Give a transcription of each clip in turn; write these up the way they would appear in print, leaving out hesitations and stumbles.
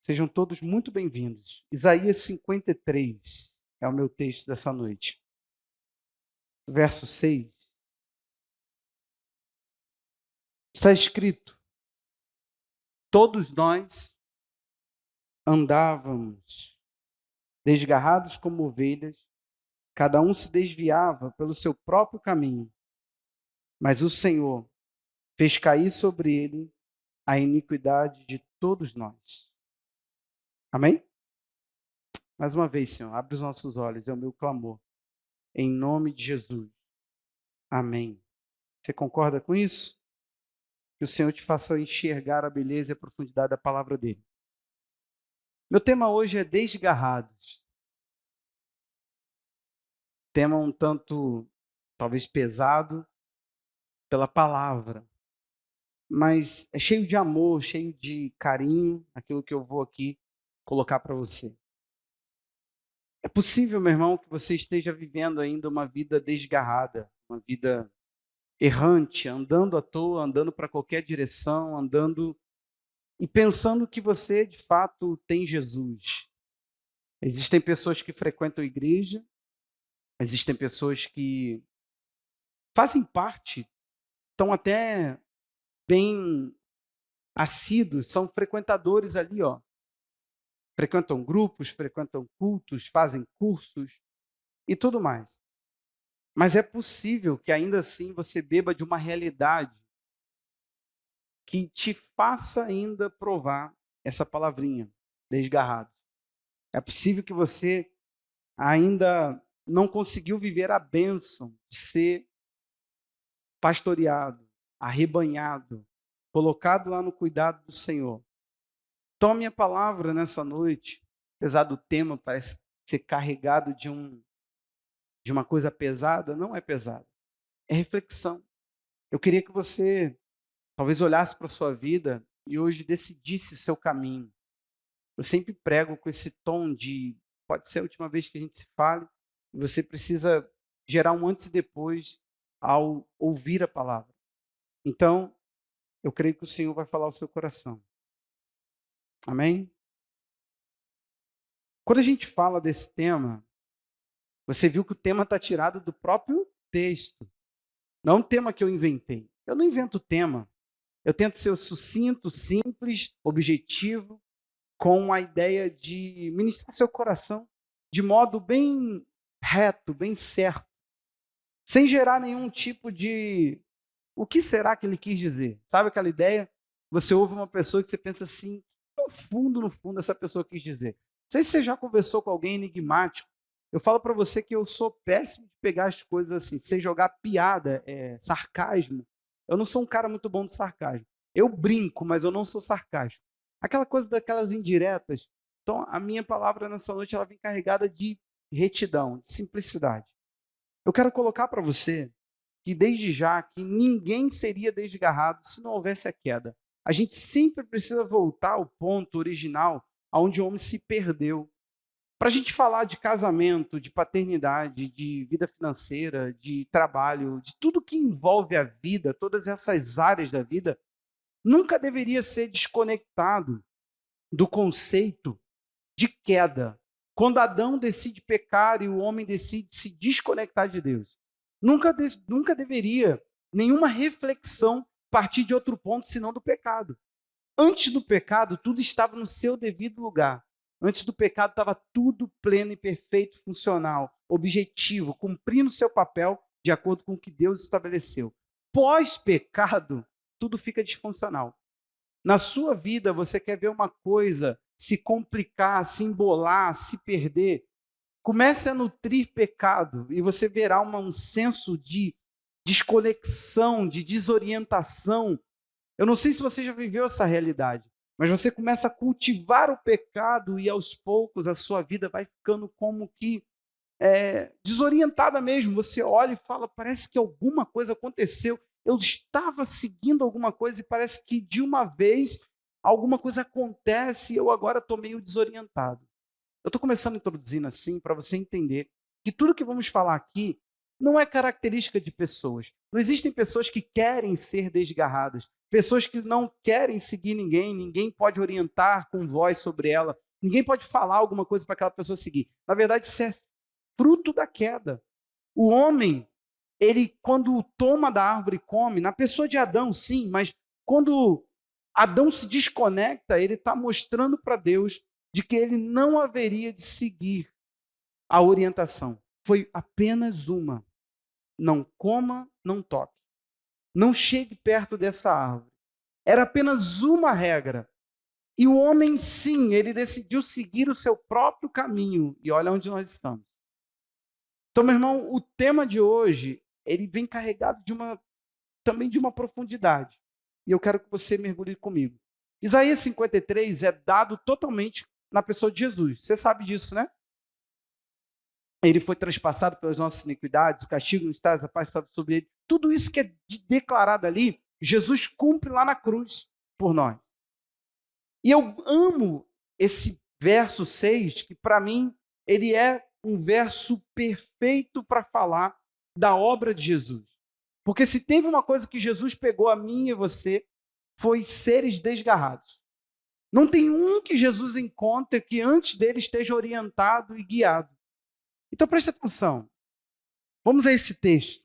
Sejam todos muito bem-vindos. Isaías 53 é o meu texto dessa noite. Verso 6. Está escrito: todos nós andávamos desgarrados como ovelhas, cada um se desviava pelo seu próprio caminho, mas o Senhor fez cair sobre ele a iniquidade de todos nós. Amém? Mais uma vez, Senhor, abre os nossos olhos, é o meu clamor. Em nome de Jesus. Amém. Você concorda com isso? Que o Senhor te faça enxergar a beleza e a profundidade da palavra dele. Meu tema hoje é desgarrados. Tema um tanto, talvez pesado, pela palavra. Mas é cheio de amor, cheio de carinho, aquilo que eu vou aqui colocar para você. É possível, meu irmão, que você esteja vivendo ainda uma vida desgarrada, uma vida errante, andando à toa, andando para qualquer direção, andando e pensando que você, de fato, tem Jesus. Existem pessoas que frequentam a igreja, existem pessoas que fazem parte, estão até bem assíduos, são frequentadores ali, ó. Frequentam grupos, frequentam cultos, fazem cursos e tudo mais. Mas é possível que ainda assim você beba de uma realidade que te faça ainda provar essa palavrinha, desgarrado. É possível que você ainda não conseguiu viver a bênção de ser pastoreado, arrebanhado, colocado lá no cuidado do Senhor. Tome a palavra nessa noite, apesar do tema parece ser carregado de uma coisa pesada, não é pesado, é reflexão. Eu queria que você talvez olhasse para a sua vida e hoje decidisse seu caminho. Eu sempre prego com esse tom de, pode ser a última vez que a gente se fale, e você precisa gerar um antes e depois ao ouvir a palavra. Então, eu creio que o Senhor vai falar ao seu coração. Amém? Quando a gente fala desse tema, você viu que o tema está tirado do próprio texto. Não é um tema que eu inventei. Eu não invento tema. Eu tento ser sucinto, simples, objetivo, com a ideia de ministrar seu coração de modo bem reto, bem certo, sem gerar nenhum tipo de o que será que ele quis dizer? Sabe aquela ideia? Você ouve uma pessoa que você pensa assim, no fundo, essa pessoa quis dizer. Não sei se você já conversou com alguém enigmático. Eu falo para você que eu sou péssimo de pegar as coisas assim, sem jogar piada, sarcasmo. Eu não sou um cara muito bom de sarcasmo. Eu brinco, mas eu não sou sarcástico. Aquela coisa daquelas indiretas. Então, a minha palavra nessa noite ela vem carregada de retidão, de simplicidade. Eu quero colocar para você que desde já que ninguém seria desgarrado se não houvesse a queda. A gente sempre precisa voltar ao ponto original onde o homem se perdeu. Para a gente falar de casamento, de paternidade, de vida financeira, de trabalho, de tudo que envolve a vida, todas essas áreas da vida, nunca deveria ser desconectado do conceito de queda. Quando Adão decide pecar e o homem decide se desconectar de Deus. Nunca deveria nenhuma reflexão partir de outro ponto senão do pecado. Antes do pecado, tudo estava no seu devido lugar. Antes do pecado, estava tudo pleno e perfeito, funcional, objetivo, cumprindo seu papel de acordo com o que Deus estabeleceu. Pós-pecado, tudo fica disfuncional. Na sua vida, você quer ver uma coisa se complicar, se embolar, se perder, comece a nutrir pecado e você verá um senso de desconexão, de desorientação. Eu não sei se você já viveu essa realidade, mas você começa a cultivar o pecado e aos poucos a sua vida vai ficando como que desorientada mesmo. Você olha e fala, parece que alguma coisa aconteceu. Eu estava seguindo alguma coisa e parece que de uma vez alguma coisa acontece e eu agora estou meio desorientado. Eu estou começando introduzindo assim para você entender que tudo que vamos falar aqui não é característica de pessoas. Não existem pessoas que querem ser desgarradas, pessoas que não querem seguir ninguém, ninguém pode orientar com voz sobre ela, ninguém pode falar alguma coisa para aquela pessoa seguir. Na verdade, isso é fruto da queda. O homem, ele quando toma da árvore e come, na pessoa de Adão, sim, mas quando Adão se desconecta, ele está mostrando para Deus de que ele não haveria de seguir a orientação. Foi apenas uma. Não coma, não toque. Não chegue perto dessa árvore. Era apenas uma regra. E o homem, sim, ele decidiu seguir o seu próprio caminho. E olha onde nós estamos. Então, meu irmão, o tema de hoje, ele vem carregado também de uma profundidade. E eu quero que você mergulhe comigo. Isaías 53 é dado totalmente na pessoa de Jesus. Você sabe disso, né? Ele foi transpassado pelas nossas iniquidades, o castigo nos traz a paz estava sobre ele. Tudo isso que é declarado ali, Jesus cumpre lá na cruz por nós. E eu amo esse verso 6, que para mim ele é um verso perfeito para falar da obra de Jesus. Porque se teve uma coisa que Jesus pegou a mim e você, foi seres desgarrados. Não tem um que Jesus encontre que antes dele esteja orientado e guiado. Então preste atenção. Vamos a esse texto.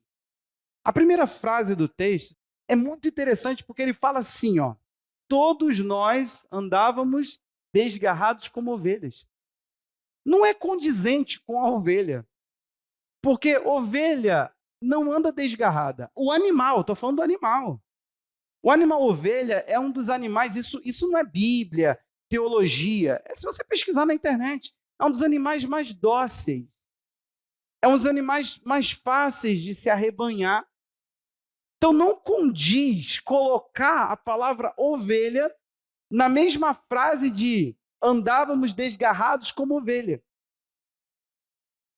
A primeira frase do texto é muito interessante porque ele fala assim, ó: todos nós andávamos desgarrados como ovelhas. Não é condizente com a ovelha. Porque ovelha não anda desgarrada. O animal, estou falando do animal. O animal ovelha é um dos animais, isso não é Bíblia, teologia. É se você pesquisar na internet. É um dos animais mais dóceis. É um dos animais mais fáceis de se arrebanhar. Então não condiz colocar a palavra ovelha na mesma frase de andávamos desgarrados como ovelha.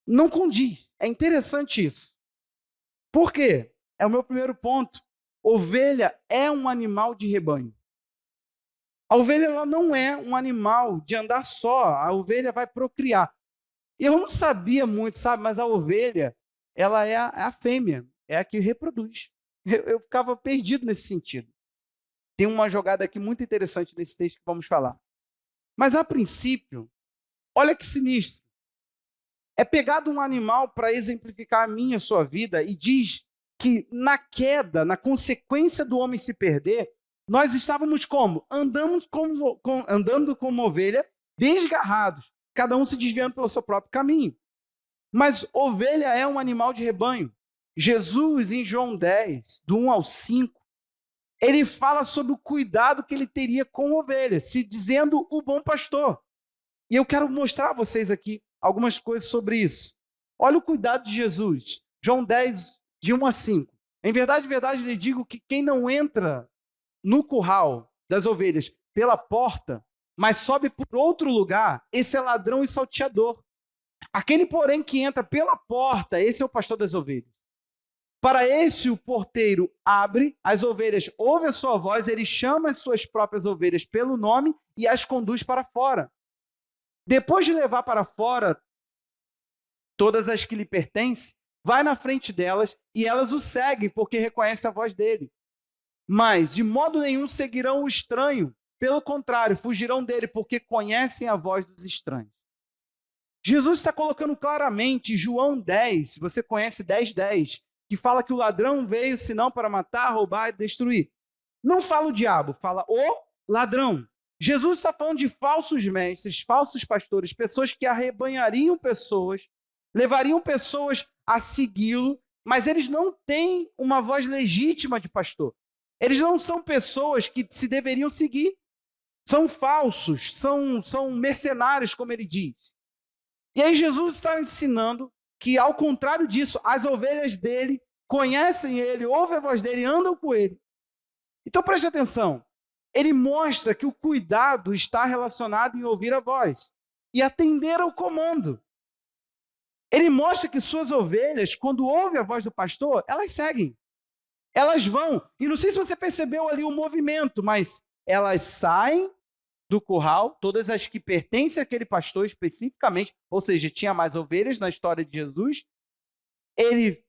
Não condiz. É interessante isso. Por quê? É o meu primeiro ponto. Ovelha é um animal de rebanho. A ovelha ela não é um animal de andar só. A ovelha vai procriar. Eu não sabia muito, sabe? Mas a ovelha, ela é a fêmea, é a que reproduz. Eu ficava perdido nesse sentido. Tem uma jogada aqui muito interessante nesse texto que vamos falar. Mas, a princípio, olha que sinistro. É pegado um animal para exemplificar a minha, a sua vida, e diz que na queda, na consequência do homem se perder, nós estávamos como? Andando como ovelha, desgarrados, cada um se desviando pelo seu próprio caminho. Mas ovelha é um animal de rebanho. Jesus, em João 10, do 1 ao 5, ele fala sobre o cuidado que ele teria com ovelhas, se dizendo o bom pastor. E eu quero mostrar a vocês aqui algumas coisas sobre isso. Olha o cuidado de Jesus. João 10, de 1 a 5. Em verdade, lhe digo que quem não entra no curral das ovelhas pela porta, mas sobe por outro lugar, esse é ladrão e salteador. Aquele, porém, que entra pela porta, esse é o pastor das ovelhas. Para esse, o porteiro abre, as ovelhas ouvem a sua voz, ele chama as suas próprias ovelhas pelo nome e as conduz para fora. Depois de levar para fora todas as que lhe pertencem, vai na frente delas e elas o seguem, porque reconhecem a voz dele. Mas, de modo nenhum, seguirão o estranho. Pelo contrário, fugirão dele, porque conhecem a voz dos estranhos. Jesus está colocando claramente, João 10, você conhece 10:10, que fala que o ladrão veio senão para matar, roubar e destruir. Não fala o diabo, fala o ladrão. Jesus está falando de falsos mestres, falsos pastores, pessoas que arrebanhariam pessoas, levariam pessoas a segui-lo, mas eles não têm uma voz legítima de pastor. Eles não são pessoas que se deveriam seguir. São falsos, são mercenários, como ele diz. E aí Jesus está ensinando que, ao contrário disso, as ovelhas dele conhecem ele, ouvem a voz dele, andam com ele. Então preste atenção. Ele mostra que o cuidado está relacionado em ouvir a voz e atender ao comando. Ele mostra que suas ovelhas, quando ouvem a voz do pastor, elas seguem. Elas vão. E não sei se você percebeu ali o movimento, mas elas saem do curral, todas as que pertencem àquele pastor especificamente, ou seja, tinha mais ovelhas na história de Jesus. Ele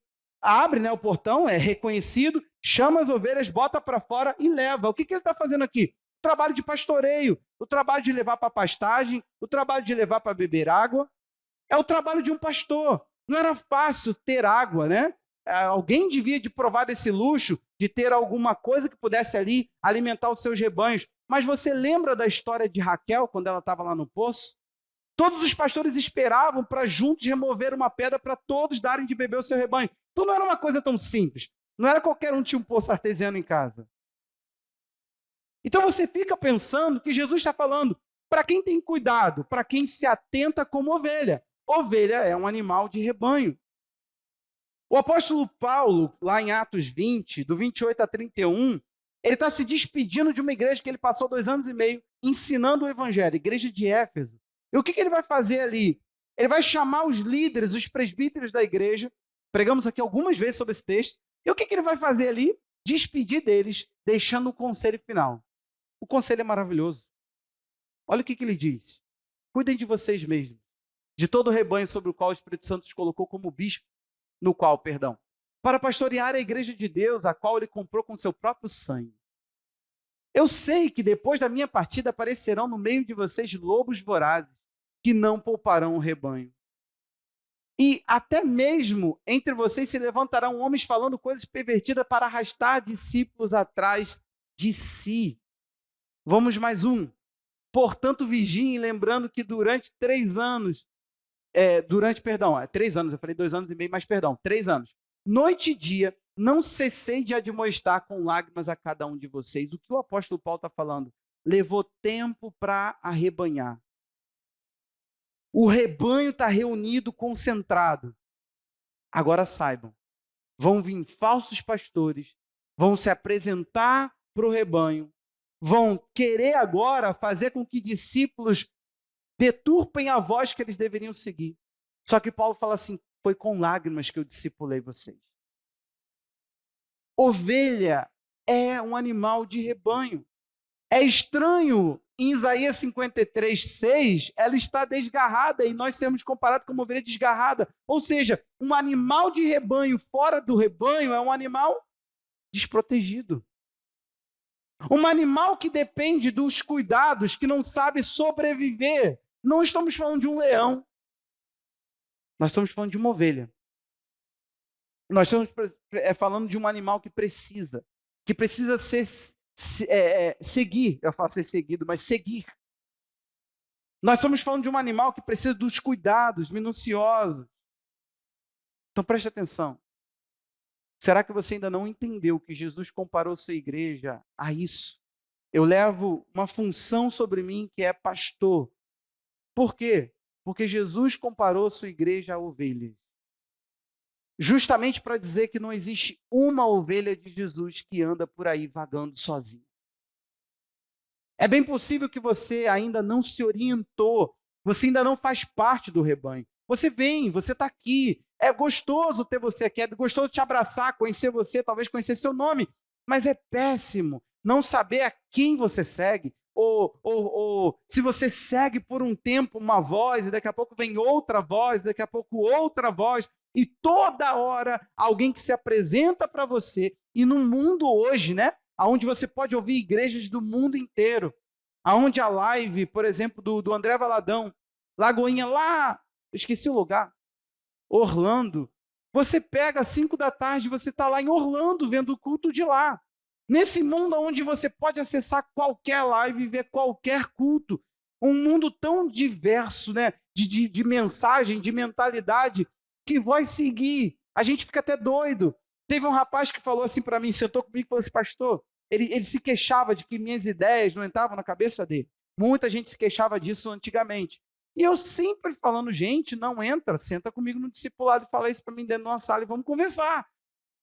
abre, né, o portão, é reconhecido, chama as ovelhas, bota para fora e leva. O que ele está fazendo aqui? O trabalho de pastoreio, o trabalho de levar para pastagem, o trabalho de levar para beber água. É o trabalho de um pastor. Não era fácil ter água, né? Alguém devia de provar desse luxo, de ter alguma coisa que pudesse ali alimentar os seus rebanhos. Mas você lembra da história de Raquel, quando ela estava lá no poço? Todos os pastores esperavam para juntos remover uma pedra para todos darem de beber o seu rebanho. Então não era uma coisa tão simples. Não era qualquer um tinha um poço artesiano em casa. Então você fica pensando que Jesus está falando para quem tem cuidado, para quem se atenta como ovelha. Ovelha é um animal de rebanho. O apóstolo Paulo, lá em Atos 20, do 28 a 31, ele está se despedindo de uma igreja que ele passou 2 anos e meio ensinando o evangelho, a igreja de Éfeso. E o que ele vai fazer ali? Ele vai chamar os líderes, os presbíteros da igreja, pregamos aqui algumas vezes sobre esse texto, e o que ele vai fazer ali? Despedir deles, deixando o conselho final. O conselho é maravilhoso. Olha o que ele diz. Cuidem de vocês mesmos, de todo o rebanho sobre o qual o Espírito Santo os colocou como bispo, para pastorear a igreja de Deus, a qual ele comprou com seu próprio sangue. Eu sei que depois da minha partida aparecerão no meio de vocês lobos vorazes, que não pouparão o rebanho. E até mesmo entre vocês se levantarão homens falando coisas pervertidas para arrastar discípulos atrás de si. Vamos mais um. Portanto, vigiem, lembrando que durante 3 anos, 3 anos, eu falei 2 anos e meio, mas perdão, 3 anos. Noite e dia, não cessei de admoestar com lágrimas a cada um de vocês. O que o apóstolo Paulo está falando? Levou tempo para arrebanhar. O rebanho está reunido, concentrado. Agora saibam, vão vir falsos pastores, vão se apresentar para o rebanho, vão querer agora fazer com que discípulos deturpem a voz que eles deveriam seguir. Só que Paulo fala assim, foi com lágrimas que eu discipulei vocês. Ovelha é um animal de rebanho. É estranho, em Isaías 53:6, ela está desgarrada e nós sermos comparados com uma ovelha desgarrada. Ou seja, um animal de rebanho fora do rebanho é um animal desprotegido. Um animal que depende dos cuidados, que não sabe sobreviver. Não estamos falando de um leão. Nós estamos falando de uma ovelha. Nós estamos falando de um animal que precisa seguir. Eu falo ser seguido, mas seguir. Nós estamos falando de um animal que precisa dos cuidados minuciosos. Então preste atenção. Será que você ainda não entendeu que Jesus comparou sua igreja a isso? Eu levo uma função sobre mim que é pastor. Por quê? Porque Jesus comparou sua igreja a ovelhas. Justamente para dizer que não existe uma ovelha de Jesus que anda por aí vagando sozinha. É bem possível que você ainda não se orientou, você ainda não faz parte do rebanho. Você vem, você está aqui, é gostoso ter você aqui, é gostoso te abraçar, conhecer você, talvez conhecer seu nome, mas é péssimo não saber a quem você segue, ou se você segue por um tempo uma voz, e daqui a pouco vem outra voz, daqui a pouco outra voz, e toda hora alguém que se apresenta para você, e no mundo hoje, né, onde você pode ouvir igrejas do mundo inteiro, aonde a live, por exemplo, do André Valadão, Lagoinha lá, eu esqueci o lugar, Orlando, você pega às 5 da tarde, você está lá em Orlando vendo o culto de lá. Nesse mundo onde você pode acessar qualquer live e ver qualquer culto, um mundo tão diverso, né, de mensagem, de mentalidade, que vai seguir. A gente fica até doido. Teve um rapaz que falou assim para mim, sentou comigo e falou assim, pastor, ele se queixava de que minhas ideias não entravam na cabeça dele. Muita gente se queixava disso antigamente. E eu sempre falando, gente, não entra, senta comigo no discipulado e fala isso para mim dentro de uma sala e vamos conversar.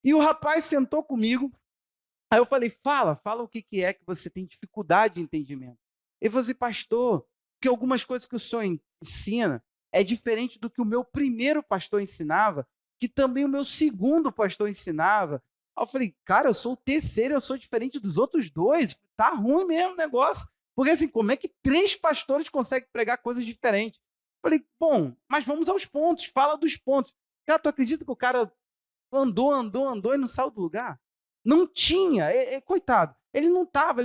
E o rapaz sentou comigo, aí eu falei, fala o que é que você tem dificuldade de entendimento. Ele falou assim, pastor, porque algumas coisas que o senhor ensina é diferente do que o meu primeiro pastor ensinava, que também o meu segundo pastor ensinava. Aí eu falei, cara, eu sou o terceiro, eu sou diferente dos outros dois, tá ruim mesmo o negócio. Porque assim, como é que 3 pastores conseguem pregar coisas diferentes? Eu falei, bom, mas vamos aos pontos, fala dos pontos. Cara, tu acredita que o cara andou e não saiu do lugar. Não tinha, coitado, ele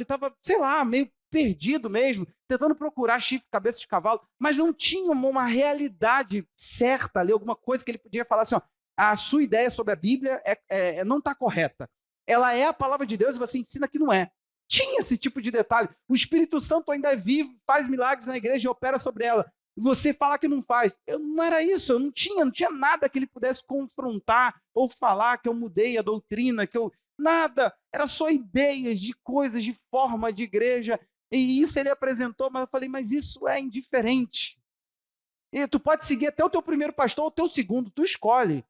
estava, sei lá, meio perdido mesmo, tentando procurar chifre, cabeça de cavalo, mas não tinha uma realidade certa ali, alguma coisa que ele podia falar assim, ó, a sua ideia sobre a Bíblia não está correta. Ela é a palavra de Deus e você ensina que não é. Tinha esse tipo de detalhe. O Espírito Santo ainda é vivo, faz milagres na igreja e opera sobre ela. Você fala que não faz. Não era isso, eu não tinha nada que ele pudesse confrontar ou falar que eu mudei a doutrina, nada. Era só ideias de coisas, de forma de igreja. E isso ele apresentou, mas eu falei, mas isso é indiferente. E tu pode seguir até o teu primeiro pastor ou o teu segundo, tu escolhe.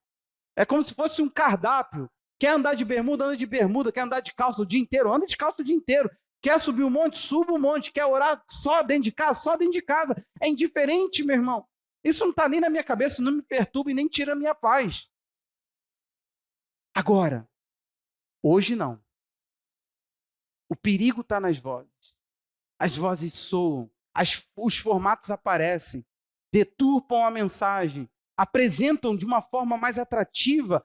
É como se fosse um cardápio. Quer andar de bermuda, anda de bermuda. Quer andar de calça o dia inteiro, anda de calça o dia inteiro. Quer subir o monte, suba o monte. Quer orar só dentro de casa, só dentro de casa. É indiferente, meu irmão. Isso não está nem na minha cabeça, não me perturba e nem tira a minha paz. Agora, hoje não. O perigo está nas vozes. As vozes soam, os formatos aparecem, deturpam a mensagem, apresentam de uma forma mais atrativa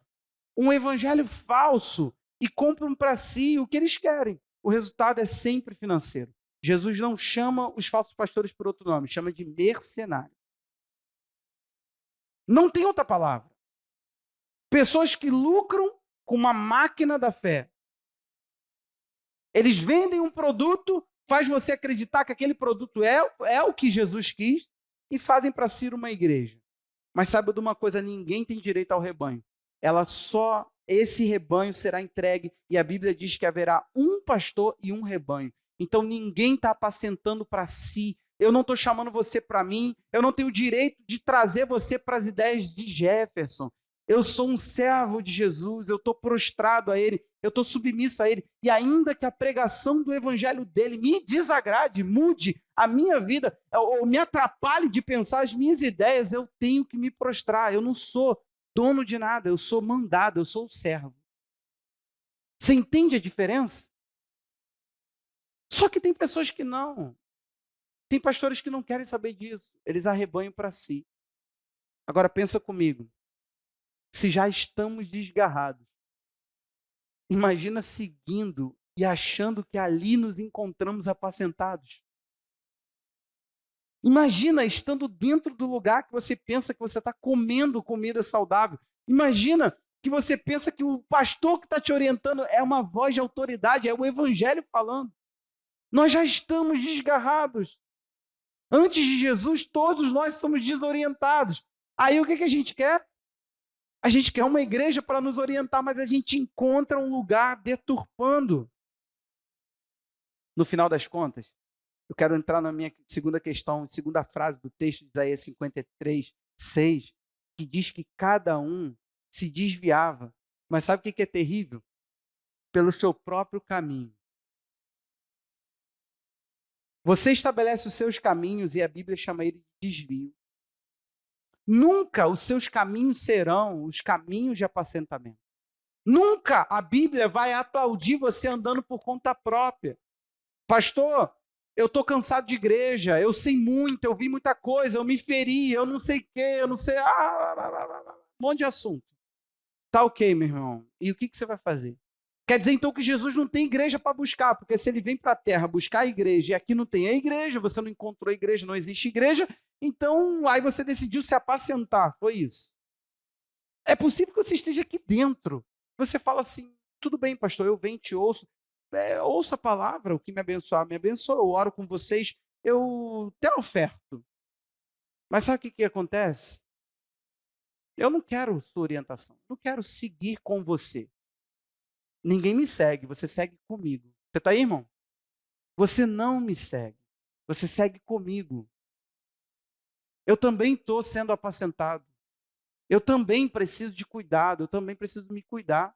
um evangelho falso e compram para si o que eles querem. O resultado é sempre financeiro. Jesus não chama os falsos pastores por outro nome, chama de mercenário. Não tem outra palavra. Pessoas que lucram com uma máquina da fé. Eles vendem um produto, faz você acreditar que aquele produto é o que Jesus quis e fazem para si uma igreja. Mas sabe de uma coisa, ninguém tem direito ao rebanho. Esse rebanho será entregue e a Bíblia diz que haverá um pastor e um rebanho. Então ninguém está apacentando para si. Eu não estou chamando você para mim, eu não tenho o direito de trazer você para as ideias de Jefferson. Eu sou um servo de Jesus, eu estou prostrado a Ele, eu estou submisso a Ele. E ainda que a pregação do evangelho dele me desagrade, mude a minha vida, ou me atrapalhe de pensar as minhas ideias, eu tenho que me prostrar. Eu não sou dono de nada, eu sou mandado, eu sou o servo. Você entende a diferença? Só que tem pessoas que não. Tem pastores que não querem saber disso. Eles arrebanham para si. Agora pensa comigo. Se já estamos desgarrados, imagina seguindo e achando que ali nos encontramos apacentados. Imagina estando dentro do lugar que você pensa que você está comendo comida saudável. Imagina que você pensa que o pastor que está te orientando é uma voz de autoridade, é o evangelho falando. Nós já estamos desgarrados. Antes de Jesus, todos nós estamos desorientados. Aí o que a gente quer? A gente quer uma igreja para nos orientar, mas a gente encontra um lugar deturpando. No final das contas, eu quero entrar na minha segunda questão, segunda frase do texto de Isaías 53, 6, que diz que cada um se desviava. Mas sabe o que é terrível? Pelo seu próprio caminho. Você estabelece os seus caminhos e a Bíblia chama ele de desvio. Nunca os seus caminhos serão os caminhos de apacentamento. Nunca a Bíblia vai aplaudir você andando por conta própria. Pastor, eu estou cansado de igreja, eu sei muito, eu vi muita coisa, eu me feri, eu não sei o quê, eu não sei... um monte de assunto. Tá ok, meu irmão. E o que você vai fazer? Quer dizer, então, que Jesus não tem igreja para buscar, porque se ele vem para a terra buscar a igreja e aqui não tem a igreja, você não encontrou a igreja, não existe igreja, então aí você decidiu se apacentar, foi isso. É possível que você esteja aqui dentro. Você fala assim, tudo bem, pastor, eu venho, te ouço, ouça a palavra, o que me abençoar, me abençoa, eu oro com vocês, eu até oferto. Mas sabe o que acontece? Eu não quero sua orientação, não quero seguir com você. Ninguém me segue, você segue comigo. Você está aí, irmão? Você não me segue, você segue comigo. Eu também estou sendo apacentado. Eu também preciso de cuidado, eu também preciso me cuidar.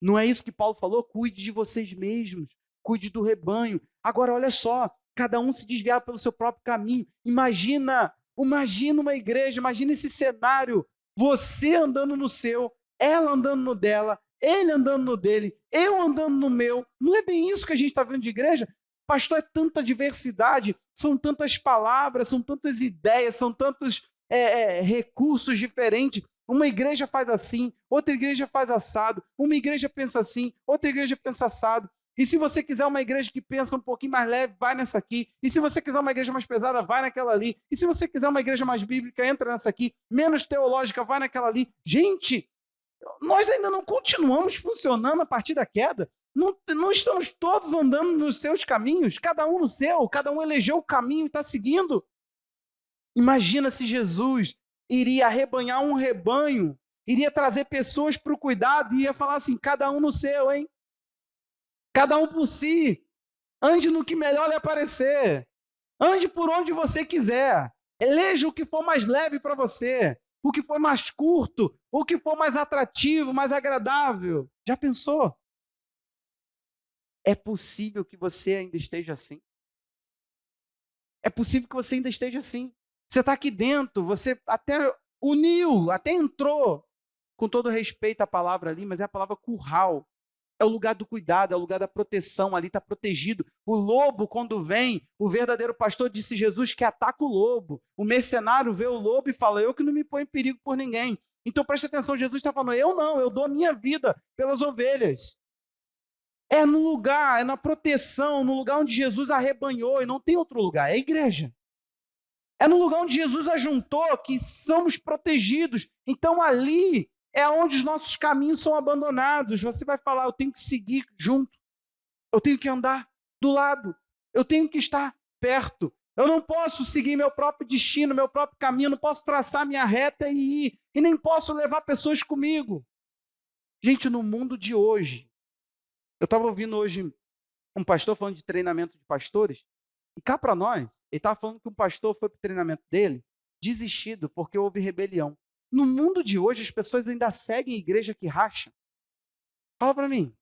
Não é isso que Paulo falou? Cuide de vocês mesmos, cuide do rebanho. Agora, olha só, cada um se desviar pelo seu próprio caminho. Imagina uma igreja, imagina esse cenário. Você andando no seu, ela andando no dela, ele andando no dele, eu andando no meu. Não é bem isso que a gente está vendo de igreja? Pastor, é tanta diversidade, são tantas palavras, são tantas ideias, são tantos recursos diferentes. uma igreja faz assim, outra igreja faz assado, uma igreja pensa assim, outra igreja pensa assado. E se você quiser uma igreja que pensa um pouquinho mais leve, vai nessa aqui. E se você quiser uma igreja mais pesada, vai naquela ali. E se você quiser uma igreja mais bíblica, entra nessa aqui. Menos teológica, vai naquela ali. Gente, nós ainda não continuamos funcionando a partir da queda. Não estamos todos andando nos seus caminhos, cada um no seu, cada um elegeu o caminho e está seguindo. Imagina se Jesus iria arrebanhar um rebanho, iria trazer pessoas para o cuidado e ia falar assim, cada um no seu, hein? Cada um por si. Ande no que melhor lhe aparecer. Ande por onde você quiser. Eleja o que for mais leve para você, o que for mais curto, o que for mais atrativo, mais agradável. Já pensou? É possível que você ainda esteja assim. É possível que você ainda esteja assim. Você está aqui dentro, você até uniu, até entrou, com todo respeito à palavra ali, mas é a palavra curral. É o lugar do cuidado, é o lugar da proteção, ali está protegido. O lobo, quando vem, o verdadeiro pastor, disse Jesus, que ataca o lobo. O mercenário vê o lobo e fala, eu que não me ponho em perigo por ninguém. Então preste atenção, Jesus está falando, eu não, eu dou a minha vida pelas ovelhas. É no lugar, é na proteção, no lugar onde Jesus arrebanhou, e não tem outro lugar, é a igreja. É no lugar onde Jesus ajuntou que somos protegidos. Então ali é onde os nossos caminhos são abandonados. Você vai falar, eu tenho que seguir junto, eu tenho que andar do lado, eu tenho que estar perto. Eu não posso seguir meu próprio destino, meu próprio caminho, não posso traçar minha reta e ir, e nem posso levar pessoas comigo. Gente, no mundo de hoje, eu estava ouvindo hoje um pastor falando de treinamento de pastores, e cá para nós, ele estava falando que um pastor foi para o treinamento dele desistido porque houve rebelião. No mundo de hoje, as pessoas ainda seguem igreja que racha. Fala para mim,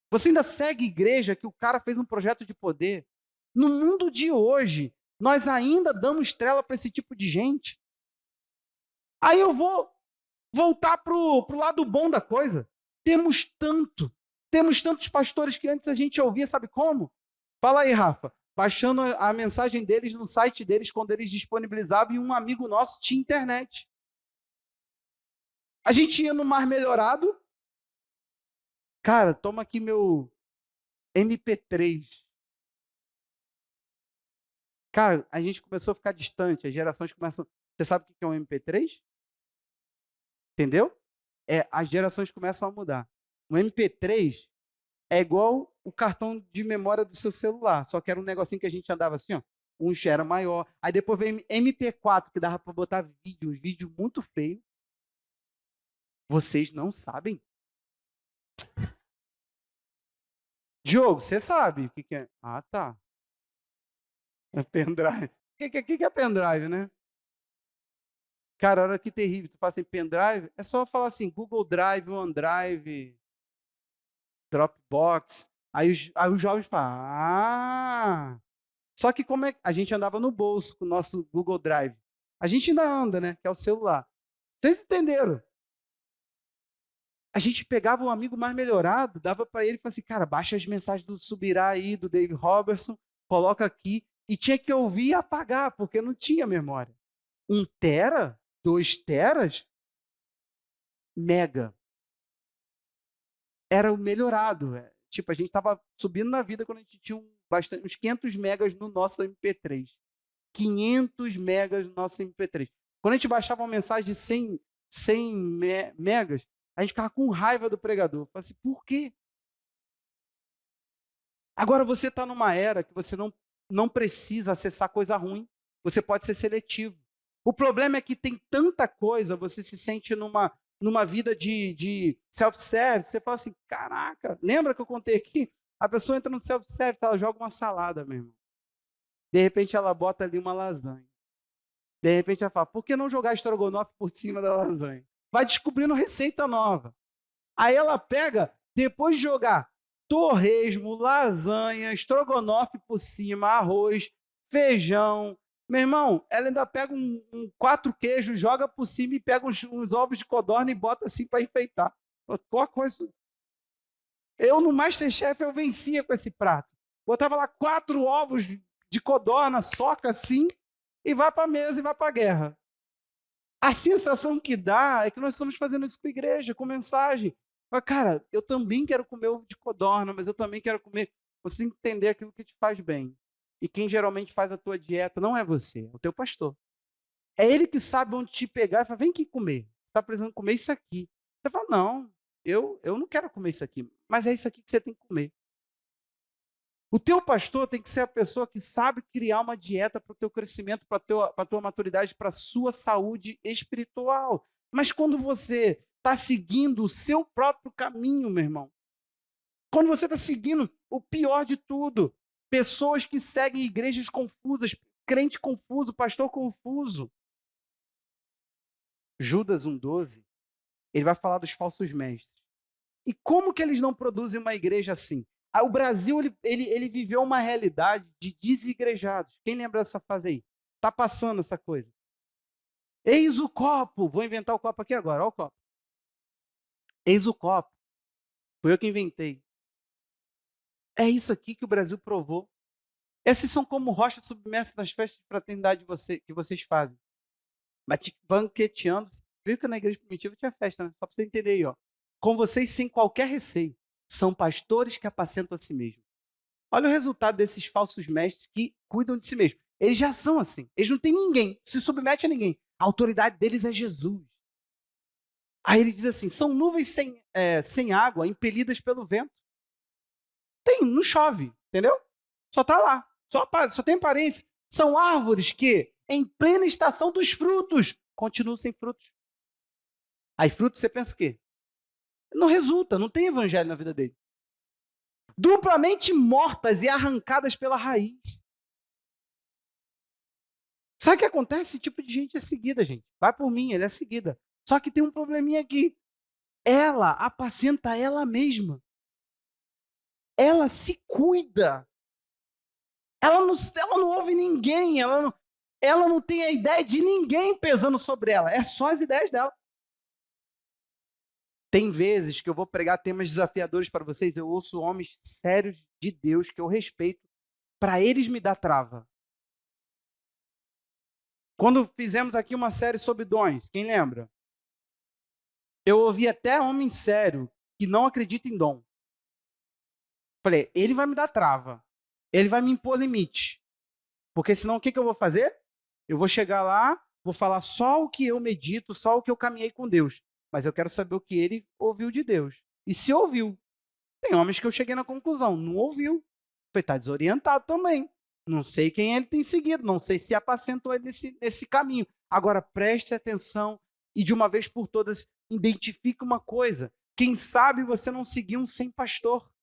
você ainda segue igreja que o cara fez um projeto de poder? No mundo de hoje, nós ainda damos trela para esse tipo de gente? Aí eu vou voltar para o lado bom da coisa. Temos tantos pastores que antes a gente ouvia, sabe como? Fala aí, Rafa. Baixando a mensagem deles no site deles quando eles disponibilizavam e um amigo nosso tinha internet. A gente ia no Mar Melhorado. Cara, toma aqui meu MP3. Cara, a gente começou a ficar distante, as gerações começam... Você sabe o que é um MP3? Entendeu? As gerações começam a mudar. O MP3 é igual o cartão de memória do seu celular, só que era um negocinho que a gente andava assim, ó. Um era maior. Aí depois veio MP4, que dava para botar vídeo, uns vídeos muito feios. Vocês não sabem? Diogo, você sabe o que é? Ah, tá. É pendrive. O que é pendrive, né? Cara, olha que terrível. Tu fala assim, pendrive, é só falar assim, Google Drive, OneDrive, Dropbox. Aí os jovens falam, ah... Só que como é a gente andava no bolso com o nosso Google Drive. A gente ainda anda, né? Que é o celular. Vocês entenderam? A gente pegava um amigo mais melhorado, dava para ele e falava assim, cara, baixa as mensagens do Subirá aí, do Dave Robertson, coloca aqui. E tinha que ouvir e apagar, porque não tinha memória. 1 tera? 2 teras? Mega. Era o melhorado. Tipo, a gente estava subindo na vida quando a gente tinha uns 500 megas no nosso MP3. 500 megas no nosso MP3. Quando a gente baixava uma mensagem de 100 megas, a gente ficava com raiva do pregador. Falava assim, por quê? Agora você está numa era que você não precisa acessar coisa ruim. Você pode ser seletivo. O problema é que tem tanta coisa, você se sente numa vida de self-service, você fala assim, caraca, lembra que eu contei aqui? A pessoa entra no self-service, ela joga uma salada mesmo. De repente ela bota ali uma lasanha. De repente ela fala, por que não jogar estrogonofe por cima da lasanha? Vai descobrindo receita nova. Aí ela pega, depois de jogar torresmo, lasanha, estrogonofe por cima, arroz, feijão. Meu irmão, ela ainda pega 4 queijos, joga por cima e pega uns ovos de codorna e bota assim para enfeitar. Qual coisa... Eu no Masterchef eu vencia com esse prato. Botava lá 4 ovos de codorna, soca assim, e vai para a mesa e vai para a guerra. A sensação que dá é que nós estamos fazendo isso com a igreja, com mensagem. Mas, cara, eu também quero comer ovo de codorna, mas eu também quero comer. Você tem que entender aquilo que te faz bem. E quem geralmente faz a tua dieta não é você, é o teu pastor. É ele que sabe onde te pegar e fala, vem aqui comer. Você está precisando comer isso aqui. Você fala, não, eu não quero comer isso aqui, mas é isso aqui que você tem que comer. O teu pastor tem que ser a pessoa que sabe criar uma dieta para o teu crescimento, para a tua maturidade, para a sua saúde espiritual. Mas quando você está seguindo o seu próprio caminho, meu irmão, quando você está seguindo o pior de tudo, pessoas que seguem igrejas confusas, crente confuso, pastor confuso. Judas 1,12, ele vai falar dos falsos mestres. E como que eles não produzem uma igreja assim? O Brasil, ele viveu uma realidade de desigrejados. Quem lembra dessa fase aí? Está passando essa coisa. Eis o copo. Vou inventar o copo aqui agora. Olha o copo. Eis o copo. Foi eu que inventei. É isso aqui que o Brasil provou. Esses são como rochas submersas nas festas de fraternidade que vocês fazem. Banqueteando. Viu que na igreja primitiva tinha festa, né? Só para você entender aí, ó. Com vocês sem qualquer receio. São pastores que apacentam a si mesmos. Olha o resultado desses falsos mestres que cuidam de si mesmos. Eles já são assim. Eles não têm ninguém, se submete a ninguém. A autoridade deles é Jesus. Aí ele diz assim, são nuvens sem água, impelidas pelo vento. Não chove, entendeu? Só está lá, só tem aparência. São árvores que, em plena estação dos frutos, continuam sem frutos. Aí frutos, você pensa o quê? Não resulta, não tem evangelho na vida dele. Duplamente mortas e arrancadas pela raiz. Sabe o que acontece? Esse tipo de gente é seguida, gente. Vai por mim, ele é seguida. Só que tem um probleminha aqui. Ela apacenta ela mesma. Ela se cuida. Ela não ouve ninguém. Ela não tem a ideia de ninguém pesando sobre ela. É só as ideias dela. Tem vezes que eu vou pregar temas desafiadores para vocês, eu ouço homens sérios de Deus que eu respeito, para eles me dar trava. Quando fizemos aqui uma série sobre dons, quem lembra? Eu ouvi até homem sério que não acredita em dom. Falei, ele vai me dar trava, ele vai me impor limite, porque senão o que eu vou fazer? Eu vou chegar lá, vou falar só o que eu medito, só o que eu caminhei com Deus. Mas eu quero saber o que ele ouviu de Deus. E se ouviu. Tem homens que eu cheguei na conclusão, não ouviu. Foi estar desorientado também. Não sei quem ele tem seguido, não sei se apacentou ele nesse caminho. Agora, preste atenção e de uma vez por todas, identifique uma coisa. Quem sabe você não seguiu um sem pastor.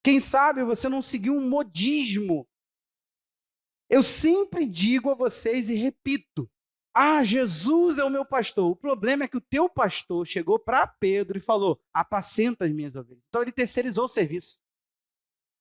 Quem sabe você não seguiu um modismo. Eu sempre digo a vocês e repito, Jesus é o meu pastor. O problema é que o teu pastor chegou para Pedro e falou, apacenta as minhas ovelhas. Então ele terceirizou o serviço.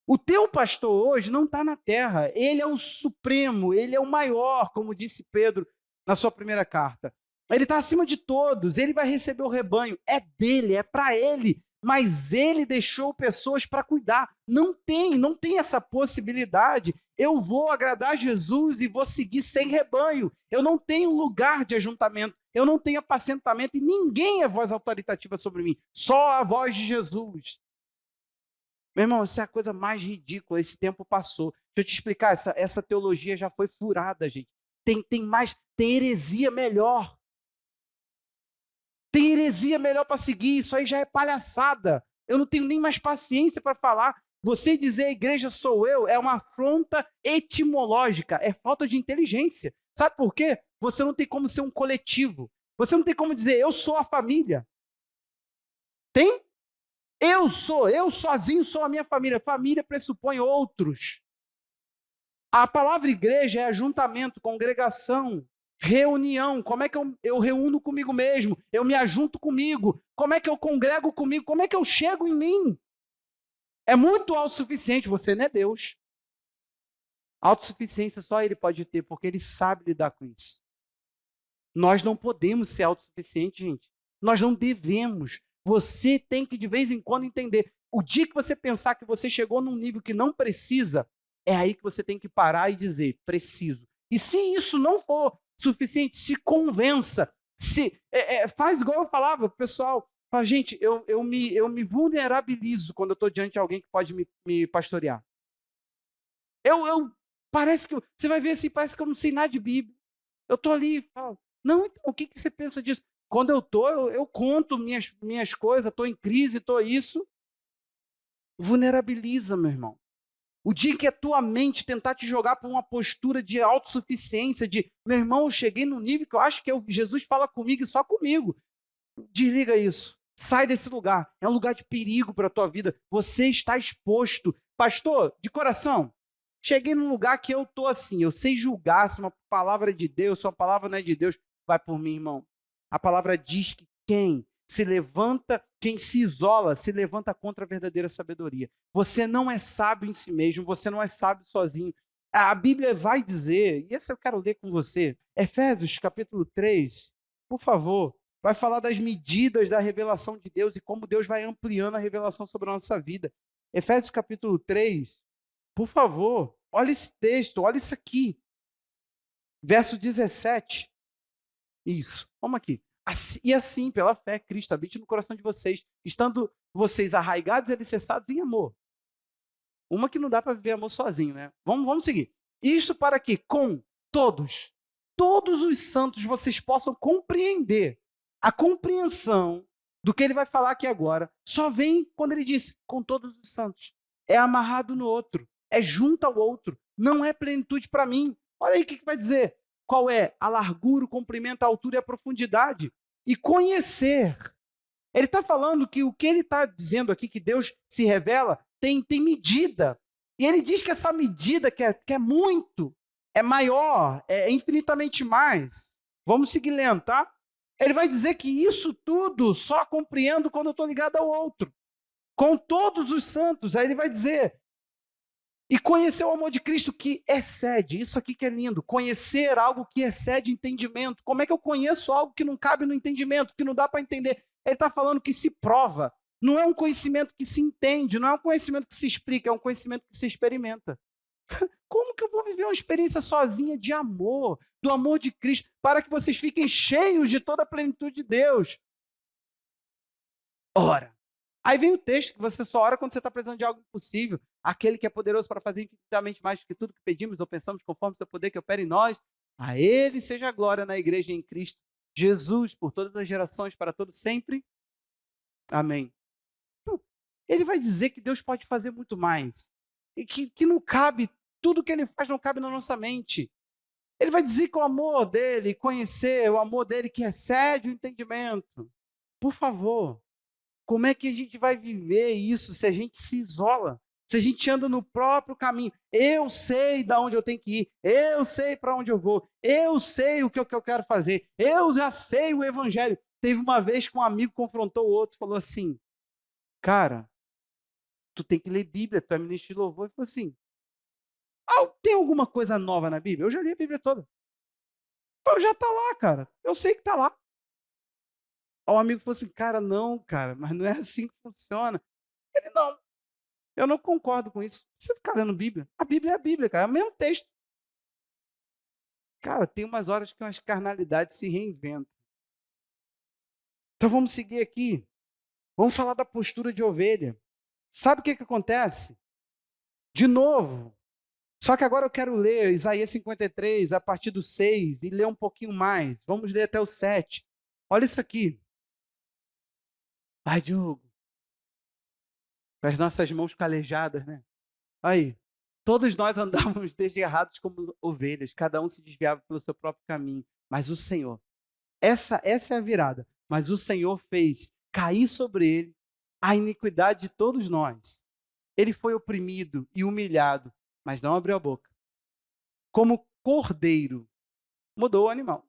O teu pastor hoje não está na terra. Ele é o supremo, ele é o maior, como disse Pedro na sua primeira carta. Ele está acima de todos, ele vai receber o rebanho. É dele, é para ele. Mas ele deixou pessoas para cuidar. Não tem essa possibilidade. Eu vou agradar Jesus e vou seguir sem rebanho. Eu não tenho lugar de ajuntamento. Eu não tenho apacentamento e ninguém é voz autoritativa sobre mim. Só a voz de Jesus. Meu irmão, isso é a coisa mais ridícula. Esse tempo passou. Deixa eu te explicar. Essa teologia já foi furada, gente. Tem heresia melhor. Tem heresia melhor para seguir, isso aí já é palhaçada. Eu não tenho nem mais paciência para falar. Você dizer a igreja sou eu é uma afronta etimológica, é falta de inteligência. Sabe por quê? Você não tem como ser um coletivo. Você não tem como dizer eu sou a família. Tem? Eu sozinho sou a minha família. Família pressupõe outros. A palavra igreja é ajuntamento, congregação, reunião. Como é que eu reúno comigo mesmo? Eu me ajunto comigo. Como é que eu congrego comigo? Como é que eu chego em mim? É muito autossuficiente. Você não é Deus. Autossuficiência só ele pode ter, porque ele sabe lidar com isso. Nós não podemos ser autossuficientes, gente. Nós não devemos. Você tem que, de vez em quando, entender. O dia que você pensar que você chegou num nível que não precisa, é aí que você tem que parar e dizer, preciso. E se isso não for, suficiente. Se convença. Faz igual eu falava, pessoal. Fala, gente, eu me vulnerabilizo quando eu estou diante de alguém que pode me pastorear. Parece que você vai ver assim, parece que eu não sei nada de Bíblia. Eu estou ali e falo, não, então, o que você pensa disso? Quando eu estou, eu conto minhas coisas, estou em crise, estou isso. Vulnerabiliza, meu irmão. O dia que a tua mente tentar te jogar para uma postura de autossuficiência, de, meu irmão, eu cheguei no nível que eu acho que Jesus fala comigo e só comigo. Desliga isso. Sai desse lugar. É um lugar de perigo para a tua vida. Você está exposto. Pastor, de coração, cheguei num lugar que eu estou assim. Eu sei julgar se uma palavra é de Deus, se uma palavra não é de Deus. Vai por mim, irmão. A palavra diz que quem se levanta, quem se isola, se levanta contra a verdadeira sabedoria. Você não é sábio em si mesmo, você não é sábio sozinho. A Bíblia vai dizer, e esse eu quero ler com você, Efésios capítulo 3, por favor, vai falar das medidas da revelação de Deus e como Deus vai ampliando a revelação sobre a nossa vida. Efésios capítulo 3, por favor, olha esse texto, olha isso aqui. Verso 17. Isso, vamos aqui. E assim, pela fé, Cristo habite no coração de vocês, estando vocês arraigados e alicerçados em amor. Uma que não dá para viver amor sozinho, né? Vamos seguir. Isto para que com todos os santos vocês possam compreender. A compreensão do que ele vai falar aqui agora só vem quando ele diz com todos os santos. É amarrado no outro, é junto ao outro, não é plenitude para mim. Olha aí o que vai dizer. Qual é a largura, o comprimento, a altura e a profundidade? E conhecer. Ele está falando que o que ele está dizendo aqui, que Deus se revela, tem medida. E ele diz que essa medida, que é muito, é maior, é infinitamente mais. Vamos seguir lendo, tá? Ele vai dizer que isso tudo só compreendo quando eu estou ligado ao outro. Com todos os santos. Aí ele vai dizer, e conhecer o amor de Cristo que excede, isso aqui que é lindo, conhecer algo que excede entendimento. Como é que eu conheço algo que não cabe no entendimento, que não dá para entender? Ele está falando que se prova, não é um conhecimento que se entende, não é um conhecimento que se explica, é um conhecimento que se experimenta. Como que eu vou viver uma experiência sozinha de amor, do amor de Cristo, para que vocês fiquem cheios de toda a plenitude de Deus? Ora. Aí vem o texto que você só ora quando você está precisando de algo impossível. Aquele que é poderoso para fazer infinitamente mais do que tudo que pedimos ou pensamos, conforme o seu poder que opera em nós. A ele seja a glória na igreja e em Cristo Jesus, por todas as gerações, para todos sempre. Amém. Então, ele vai dizer que Deus pode fazer muito mais. E que não cabe, tudo que ele faz não cabe na nossa mente. Ele vai dizer que o amor dele, conhecer o amor dele que excede o entendimento. Por favor. Como é que a gente vai viver isso se a gente se isola? Se a gente anda no próprio caminho? Eu sei de onde eu tenho que ir, eu sei para onde eu vou, eu sei o que eu quero fazer, eu já sei o evangelho. Teve uma vez que um amigo confrontou o outro, falou assim, cara, tu tem que ler Bíblia, tu é ministro de louvor. Ele falou assim, tem alguma coisa nova na Bíblia? Eu já li a Bíblia toda. Eu já está lá, cara, eu sei que está lá. O amigo falou assim, cara, mas não é assim que funciona. Ele, não, eu não concordo com isso. Você fica lendo Bíblia. A Bíblia é a Bíblia, cara, é o mesmo texto. Cara, tem umas horas que umas carnalidades se reinventam. Então vamos seguir aqui. Vamos falar da postura de ovelha. Sabe o que acontece? De novo. Só que agora eu quero ler Isaías 53, a partir do 6, e ler um pouquinho mais. Vamos ler até o 7. Olha isso aqui. Ai, Diogo. Com as nossas mãos calejadas, né? Aí. Todos nós andávamos desgarrados como ovelhas, cada um se desviava pelo seu próprio caminho. Mas o Senhor, essa é a virada. Mas o Senhor fez cair sobre ele a iniquidade de todos nós. Ele foi oprimido e humilhado, mas não abriu a boca. Como cordeiro, mudou o animal.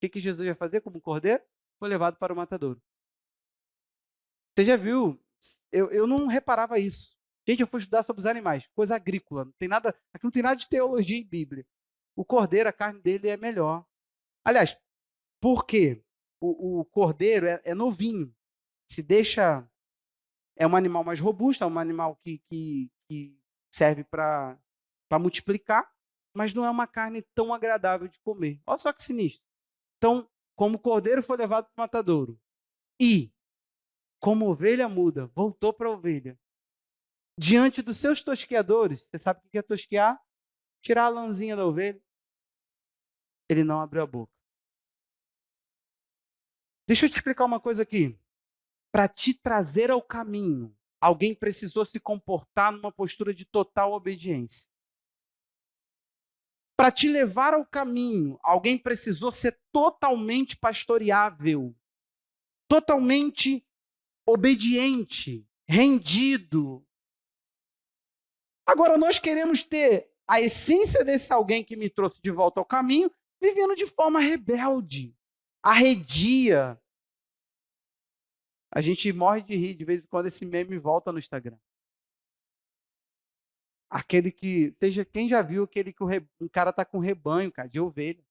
O que Jesus ia fazer como cordeiro? Foi levado para o matadouro. Você já viu? Eu não reparava isso. Gente, eu fui estudar sobre os animais, coisa agrícola. Não tem nada, aqui não tem nada de teologia e Bíblia. O cordeiro, a carne dele é melhor. Aliás, por quê? O cordeiro é novinho. Se deixa. É um animal mais robusto, é um animal que serve para multiplicar. mas não é uma carne tão agradável de comer. Olha só que sinistro. Então, como o cordeiro foi levado para o matadouro e, como ovelha muda, voltou para a ovelha, diante dos seus tosqueadores, você sabe o que é tosquear? Tirar a lãzinha da ovelha. Ele não abriu a boca. Deixa eu te explicar uma coisa aqui. Para te trazer ao caminho, alguém precisou se comportar numa postura de total obediência. Para te levar ao caminho, alguém precisou ser totalmente pastoreável, totalmente obediente, rendido. Agora, nós queremos ter a essência desse alguém que me trouxe de volta ao caminho, vivendo de forma rebelde, arredia. A gente morre de rir de vez em quando esse meme volta no Instagram. Aquele que, seja quem já viu aquele que o cara tá com rebanho, cara, de ovelha.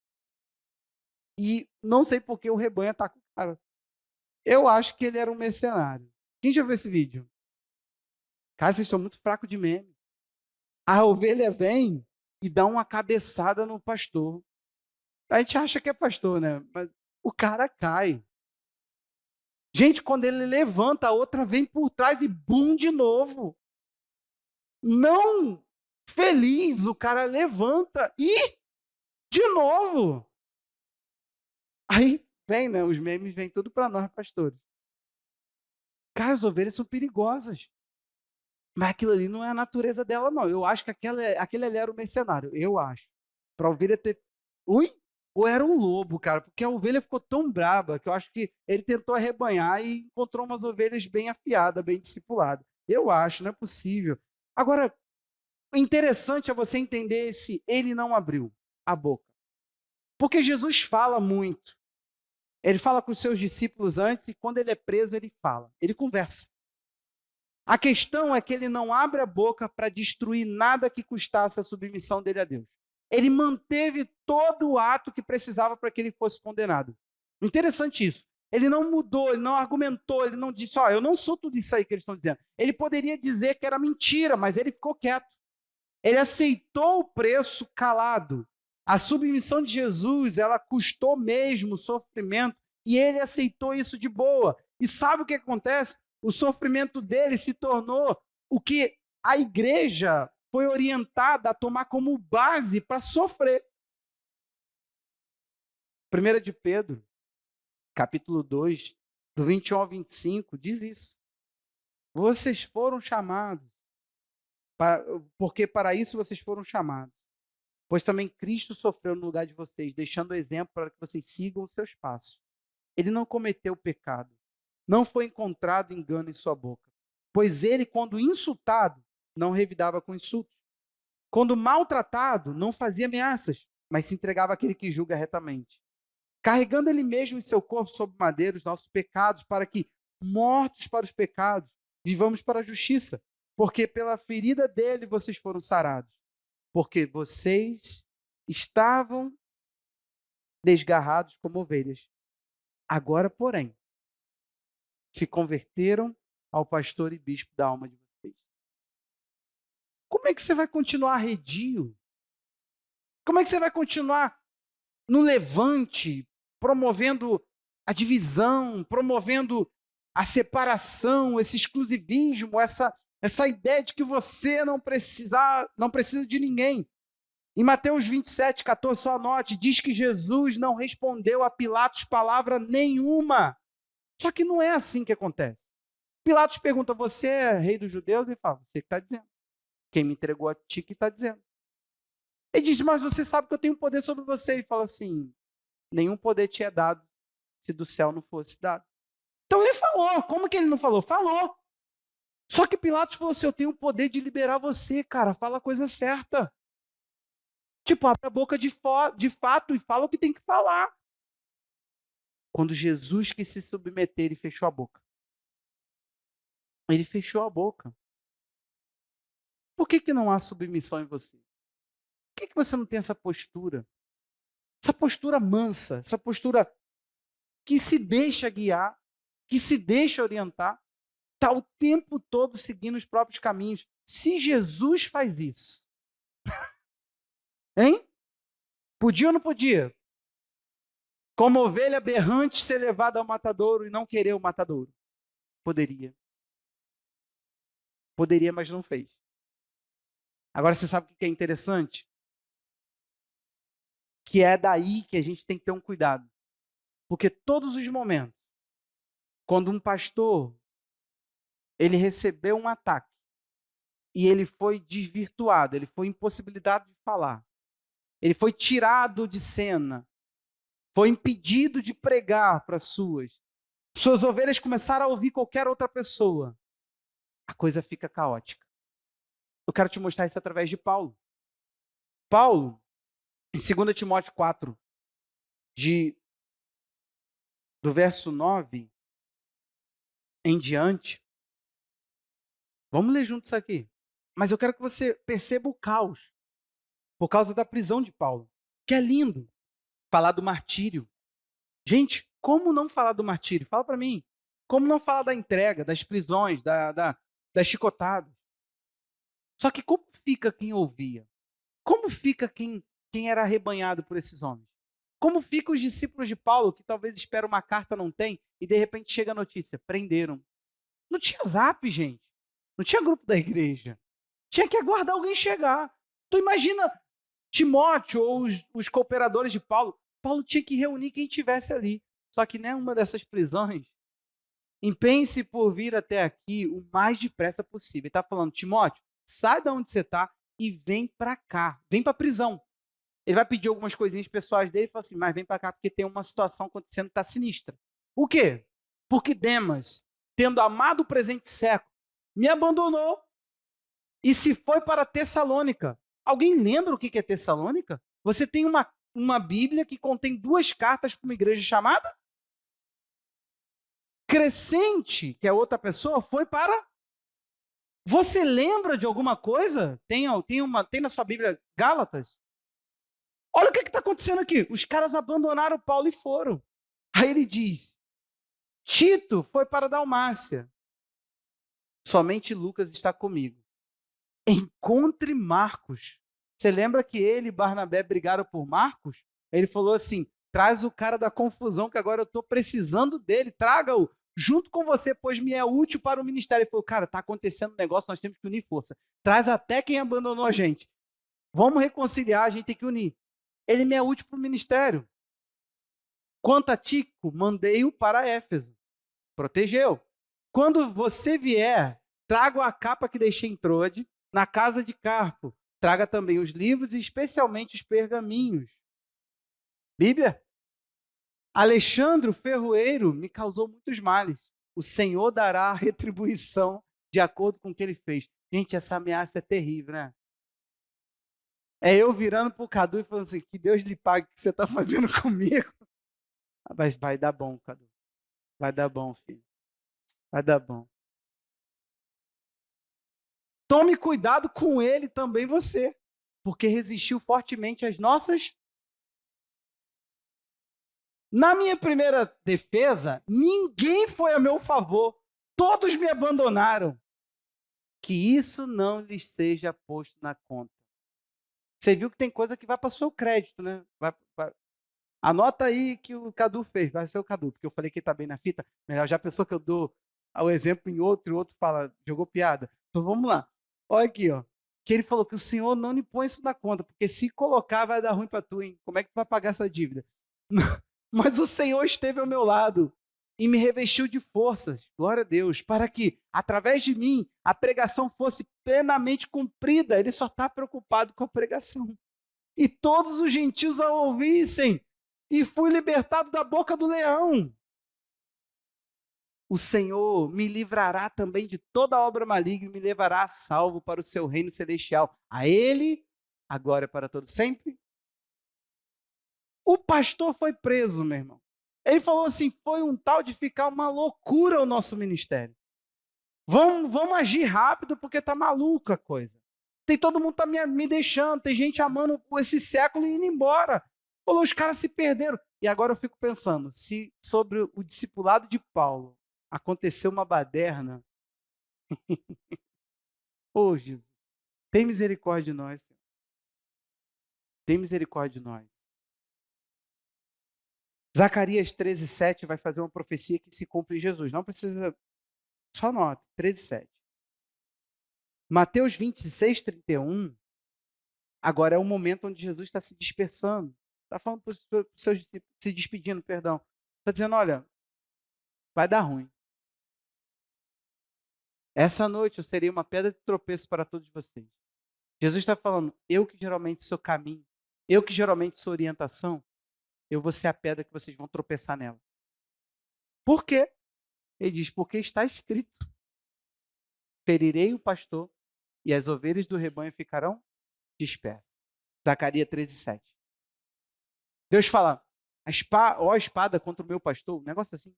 E não sei por que o rebanho ataca o cara. Eu acho que ele era um mercenário. Quem já viu esse vídeo? Cara, vocês estão muito fracos de meme. A ovelha vem e dá uma cabeçada no pastor. A gente acha que é pastor, né? Mas o cara cai. Gente, quando ele levanta, a outra vem por trás e bum de novo. Não feliz, o cara levanta e de novo. Aí vem, né? Os memes vêm tudo para nós, pastores. Cara, as ovelhas são perigosas. Mas aquilo ali não é a natureza dela, não. Eu acho que aquele ali era o mercenário. Eu acho. Para a ovelha ter. Ui! Ou era um lobo, cara, porque a ovelha ficou tão braba que eu acho que ele tentou arrebanhar e encontrou umas ovelhas bem afiadas, bem discipuladas. Eu acho, não é possível. Agora, o interessante é você entender esse ele não abriu a boca. Porque Jesus fala muito. Ele fala com os seus discípulos antes e quando ele é preso, ele fala. Ele conversa. A questão é que ele não abre a boca para destruir nada que custasse a submissão dele a Deus. Ele manteve todo o ato que precisava para que ele fosse condenado. Interessante isso. Ele não mudou, ele não argumentou, ele não disse, eu não sou tudo isso aí que eles estão dizendo. Ele poderia dizer que era mentira, mas ele ficou quieto. Ele aceitou o preço calado. A submissão de Jesus, ela custou mesmo sofrimento, e ele aceitou isso de boa. E sabe o que acontece? O sofrimento dele se tornou o que a igreja foi orientada a tomar como base para sofrer. 1 de Pedro, capítulo 2, do 21 ao 25, diz isso. Vocês foram chamados, porque para isso vocês foram chamados. Pois também Cristo sofreu no lugar de vocês, deixando o exemplo para que vocês sigam os seus passos. Ele não cometeu pecado. Não foi encontrado engano em sua boca. Pois ele, quando insultado, não revidava com insultos. Quando maltratado, não fazia ameaças, mas se entregava àquele que julga retamente. Carregando ele mesmo em seu corpo sobre madeira os nossos pecados, para que, mortos para os pecados, vivamos para a justiça. Porque pela ferida dele vocês foram sarados. Porque vocês estavam desgarrados como ovelhas. Agora, porém, se converteram ao pastor e bispo da alma de vocês. Como é que você vai continuar arredio? Como é que você vai continuar no levante, promovendo a divisão, promovendo a separação, esse exclusivismo, essa ideia de que você não precisa de ninguém? Em Mateus 27, 14, só anote, diz que Jesus não respondeu a Pilatos palavra nenhuma. Só que não é assim que acontece. Pilatos pergunta, você é rei dos judeus? Ele fala, você que está dizendo. Quem me entregou a ti que está dizendo. Ele diz, mas você sabe que eu tenho poder sobre você. Ele fala assim, nenhum poder te é dado se do céu não fosse dado. Então ele falou, como que ele não falou? Falou. Só que Pilatos falou assim, eu tenho o poder de liberar você, cara, fala a coisa certa. Tipo, abre a boca de fato e fala o que tem que falar. Quando Jesus quis se submeter, ele fechou a boca. Ele fechou a boca. Por que não há submissão em você? Por que você não tem essa postura? Essa postura mansa, essa postura que se deixa guiar, que se deixa orientar, está o tempo todo seguindo os próprios caminhos. Se Jesus faz isso, Hein? Podia ou não podia? Como ovelha berrante ser levada ao matadouro e não querer o matadouro? Poderia. Poderia, mas não fez. Agora você sabe o que é interessante? Que é daí que a gente tem que ter um cuidado. Porque todos os momentos, quando um pastor, ele recebeu um ataque, e ele foi desvirtuado, ele foi impossibilitado de falar, ele foi tirado de cena, foi impedido de pregar para suas ovelhas começaram a ouvir qualquer outra pessoa, a coisa fica caótica. Eu quero te mostrar isso através de Paulo. Paulo, em 2 Timóteo 4, do verso 9 em diante, vamos ler juntos aqui. Mas eu quero que você perceba o caos, por causa da prisão de Paulo, que é lindo falar do martírio. Gente, como não falar do martírio? Fala para mim. Como não falar da entrega, das prisões, das chicotadas? Só que como fica quem ouvia? Como fica quem era arrebanhado por esses homens? Como ficam os discípulos de Paulo, que talvez esperam uma carta, não tem, e de repente chega a notícia, prenderam. Não tinha zap, gente. Não tinha grupo da igreja. Tinha que aguardar alguém chegar. Tu imagina Timóteo ou os cooperadores de Paulo. Paulo tinha que reunir quem tivesse ali. Só que nenhuma dessas prisões, empenhe-se por vir até aqui o mais depressa possível. Ele está falando, Timóteo, sai da onde você está e vem para cá. Vem para a prisão. Ele vai pedir algumas coisinhas pessoais dele e fala assim, mas vem para cá porque tem uma situação acontecendo que está sinistra. O quê? Porque Demas, tendo amado o presente século, me abandonou e se foi para Tessalônica. Alguém lembra o que é Tessalônica? Você tem uma Bíblia que contém 2 cartas para uma igreja chamada Crescente, que é outra pessoa, foi para... Você lembra de alguma coisa? Tem na sua Bíblia Gálatas? Olha o que está acontecendo aqui. Os caras abandonaram Paulo e foram. Aí ele diz, Tito foi para Dalmácia. Somente Lucas está comigo. Encontre Marcos. Você lembra que ele e Barnabé brigaram por Marcos? Ele falou assim, traz o cara da confusão que agora eu estou precisando dele. Traga-o junto com você, pois me é útil para o ministério. Ele falou, cara, está acontecendo um negócio, nós temos que unir força. Traz até quem abandonou a gente. Vamos reconciliar, a gente tem que unir. Ele me é útil para o ministério. Quanto a Tico, mandei-o para Éfeso. Protegeu. Quando você vier, traga a capa que deixei em Troade, na casa de Carpo. Traga também os livros e especialmente os pergaminhos. Bíblia? Alexandre, o ferroeiro, me causou muitos males. O Senhor dará a retribuição de acordo com o que ele fez. Gente, essa ameaça é terrível, né? É eu virando para o Cadu e falando assim, que Deus lhe pague o que você está fazendo comigo. Mas vai dar bom, Cadu. Vai dar bom, filho. Vai dar bom. Tome cuidado com ele também você, porque resistiu fortemente às nossas. Na minha primeira defesa, ninguém foi a meu favor, todos me abandonaram. Que isso não lhes seja posto na conta. Você viu que tem coisa que vai para o seu crédito, né? Anota aí que o Cadu fez, vai ser o Cadu, porque eu falei que ele está bem na fita, melhor já pensou que eu dou o exemplo em outro, e o outro fala, jogou piada. Então vamos lá. Olha aqui, ó. Que ele falou que o Senhor não lhe põe isso na conta, porque se colocar vai dar ruim para tu, hein? Como é que tu vai pagar essa dívida? Mas o Senhor esteve ao meu lado e me revestiu de forças, glória a Deus, para que, através de mim, a pregação fosse plenamente cumprida. Ele só está preocupado com a pregação. E todos os gentios a ouvissem, e fui libertado da boca do leão. O Senhor me livrará também de toda obra maligna e me levará a salvo para o seu reino celestial. A Ele, agora e para todo sempre. O pastor foi preso, meu irmão. Ele falou assim, foi um tal de ficar uma loucura o nosso ministério. Vamos agir rápido porque está maluca a coisa. Tem todo mundo tá me deixando, tem gente amando esse século e indo embora. Falou, os caras se perderam. E agora eu fico pensando, se sobre o discipulado de Paulo aconteceu uma baderna, ô Jesus, tem misericórdia de nós, Senhor. Tem misericórdia de nós. Zacarias 13:7 vai fazer uma profecia que se cumpre em Jesus. Não precisa, só nota, 13:7. Mateus 26:31, agora é o momento onde Jesus está se dispersando. Está falando para os seus discípulos, se despedindo, perdão. Está dizendo, olha, vai dar ruim. Essa noite eu serei uma pedra de tropeço para todos vocês. Jesus está falando, eu que geralmente sou caminho, eu que geralmente sou orientação, eu vou ser a pedra que vocês vão tropeçar nela. Por quê? Ele diz, porque está escrito, ferirei o pastor e as ovelhas do rebanho ficarão dispersas. Zacarias 13:7. Deus fala, ó espada contra o meu pastor, um negócio assim.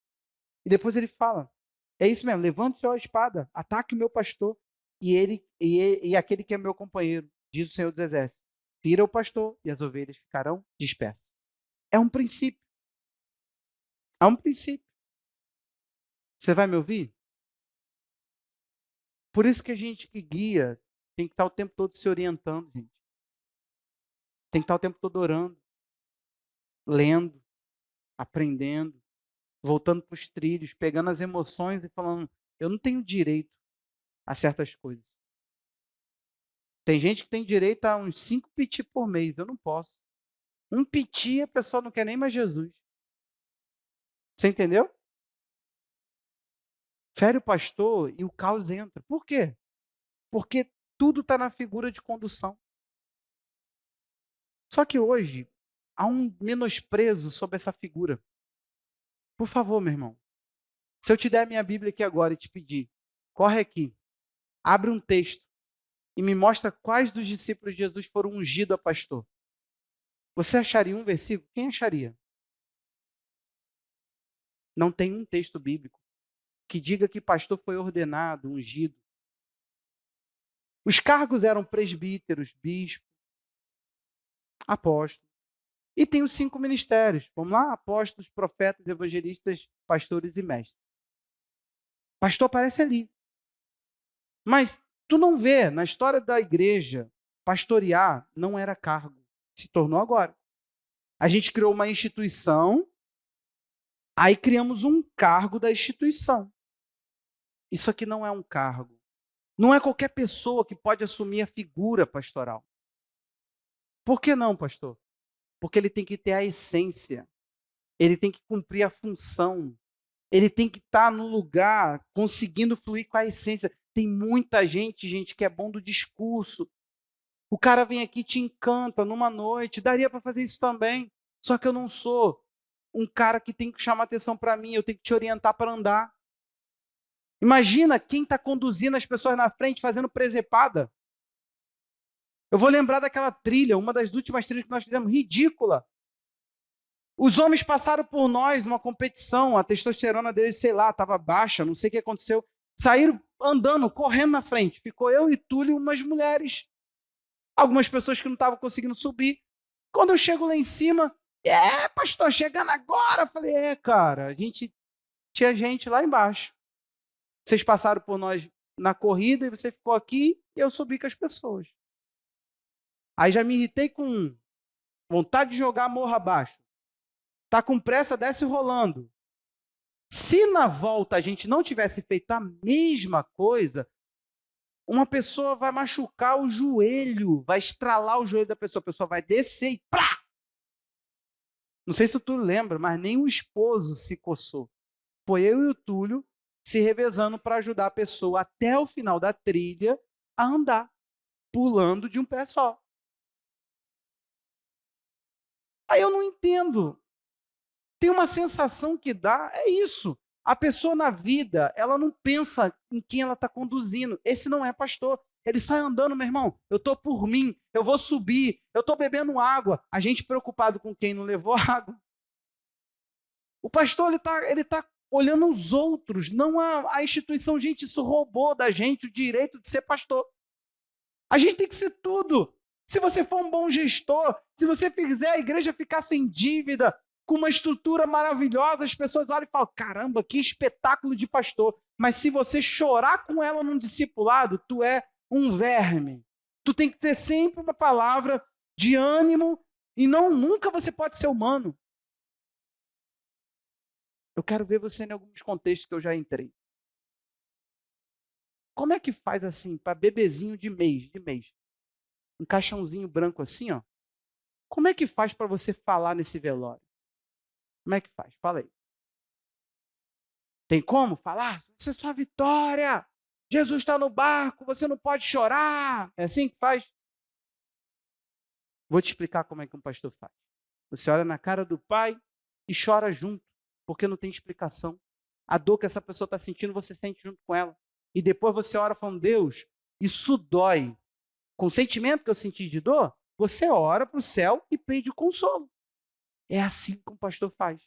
E depois ele fala, é isso mesmo, levante-se, ó espada, ataque o meu pastor e aquele que é meu companheiro, diz o Senhor dos Exércitos. Fira o pastor e as ovelhas ficarão dispersas. É um princípio. É um princípio. Você vai me ouvir? Por isso que a gente que guia tem que estar o tempo todo se orientando, gente. Tem que estar o tempo todo orando, lendo, aprendendo, voltando para os trilhos, pegando as emoções e falando, eu não tenho direito a certas coisas. Tem gente que tem direito a uns 5 piti por mês, eu não posso. Um piti, a pessoa não quer nem mais Jesus. Você entendeu? Fere o pastor e o caos entra. Por quê? Porque tudo está na figura de condução. Só que hoje há um menosprezo sobre essa figura. Por favor, meu irmão, se eu te der a minha Bíblia aqui agora e te pedir, corre aqui, abre um texto e me mostra quais dos discípulos de Jesus foram ungidos a pastor. Você acharia um versículo? Quem acharia? Não tem um texto bíblico que diga que pastor foi ordenado, ungido. Os cargos eram presbíteros, bispos, apóstolos. E tem os 5 ministérios. Vamos lá? Apóstolos, profetas, evangelistas, pastores e mestres. Pastor aparece ali. Mas tu não vê, na história da igreja, pastorear não era cargo. Se tornou agora. A gente criou uma instituição, aí criamos um cargo da instituição. Isso aqui não é um cargo. Não é qualquer pessoa que pode assumir a figura pastoral. Por que não, pastor? Porque ele tem que ter a essência. Ele tem que cumprir a função. Ele tem que estar no lugar, conseguindo fluir com a essência. Tem muita gente que é bom do discurso. O cara vem aqui e te encanta numa noite. Daria para fazer isso também. Só que eu não sou um cara que tem que chamar atenção para mim. Eu tenho que te orientar para andar. Imagina quem está conduzindo as pessoas na frente, fazendo presepada. Eu vou lembrar daquela trilha, uma das últimas trilhas que nós fizemos, ridícula. Os homens passaram por nós numa competição, a testosterona deles, sei lá, estava baixa, não sei o que aconteceu. Saíram andando, correndo na frente. Ficou eu e Túlio e umas mulheres. Algumas pessoas que não estavam conseguindo subir. Quando eu chego lá em cima, pastor, chegando agora. Eu falei, cara, tinha gente lá embaixo. Vocês passaram por nós na corrida e você ficou aqui e eu subi com as pessoas. Aí já me irritei com vontade de jogar morro abaixo. Tá com pressa, desce rolando. Se na volta a gente não tivesse feito a mesma coisa, uma pessoa vai machucar o joelho, vai estralar o joelho da pessoa, a pessoa vai descer e plá! Não sei se o Túlio lembra, mas nem o esposo se coçou. Foi eu e o Túlio se revezando para ajudar a pessoa até o final da trilha a andar, pulando de um pé só. Aí eu não entendo. Tem uma sensação que dá, é isso. A pessoa na vida, ela não pensa em quem ela está conduzindo. Esse não é pastor. Ele sai andando, meu irmão, eu estou por mim, eu vou subir, eu estou bebendo água. A gente preocupado com quem não levou água. O pastor, ele tá olhando os outros, não a instituição. Gente, isso roubou da gente o direito de ser pastor. A gente tem que ser tudo. Se você for um bom gestor, se você fizer a igreja ficar sem dívida, com uma estrutura maravilhosa, as pessoas olham e falam, caramba, que espetáculo de pastor. Mas se você chorar com ela num discipulado, tu é um verme. Tu tem que ter sempre uma palavra de ânimo, e nunca você pode ser humano. Eu quero ver você em alguns contextos que eu já entrei. Como é que faz assim, para bebezinho de mês? Um caixãozinho branco assim, ó. Como é que faz para você falar nesse velório? Como é que faz? Fala aí. Tem como falar? Isso é sua vitória. Jesus está no barco, você não pode chorar. É assim que faz? Vou te explicar como é que um pastor faz. Você olha na cara do pai e chora junto, porque não tem explicação. A dor que essa pessoa está sentindo, você sente junto com ela. E depois você ora falando, Deus, isso dói. Com o sentimento que eu senti de dor, você ora para o céu e pede o consolo. É assim que um pastor faz.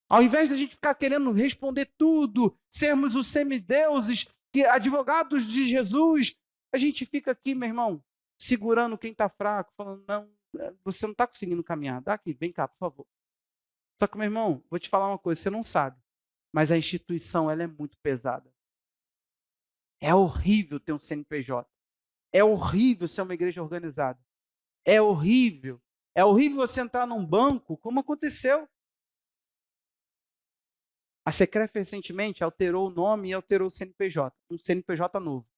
Ao invés de a gente ficar querendo responder tudo, sermos os semideuses, advogados de Jesus, a gente fica aqui, meu irmão, segurando quem está fraco, falando, não, você não está conseguindo caminhar. Dá aqui, vem cá, por favor. Só que, meu irmão, vou te falar uma coisa, você não sabe, mas a instituição ela é muito pesada. É horrível ter um CNPJ. É horrível ser uma igreja organizada. É horrível. É horrível você entrar num banco, como aconteceu. A Secref recentemente alterou o nome e alterou o CNPJ. Um CNPJ novo.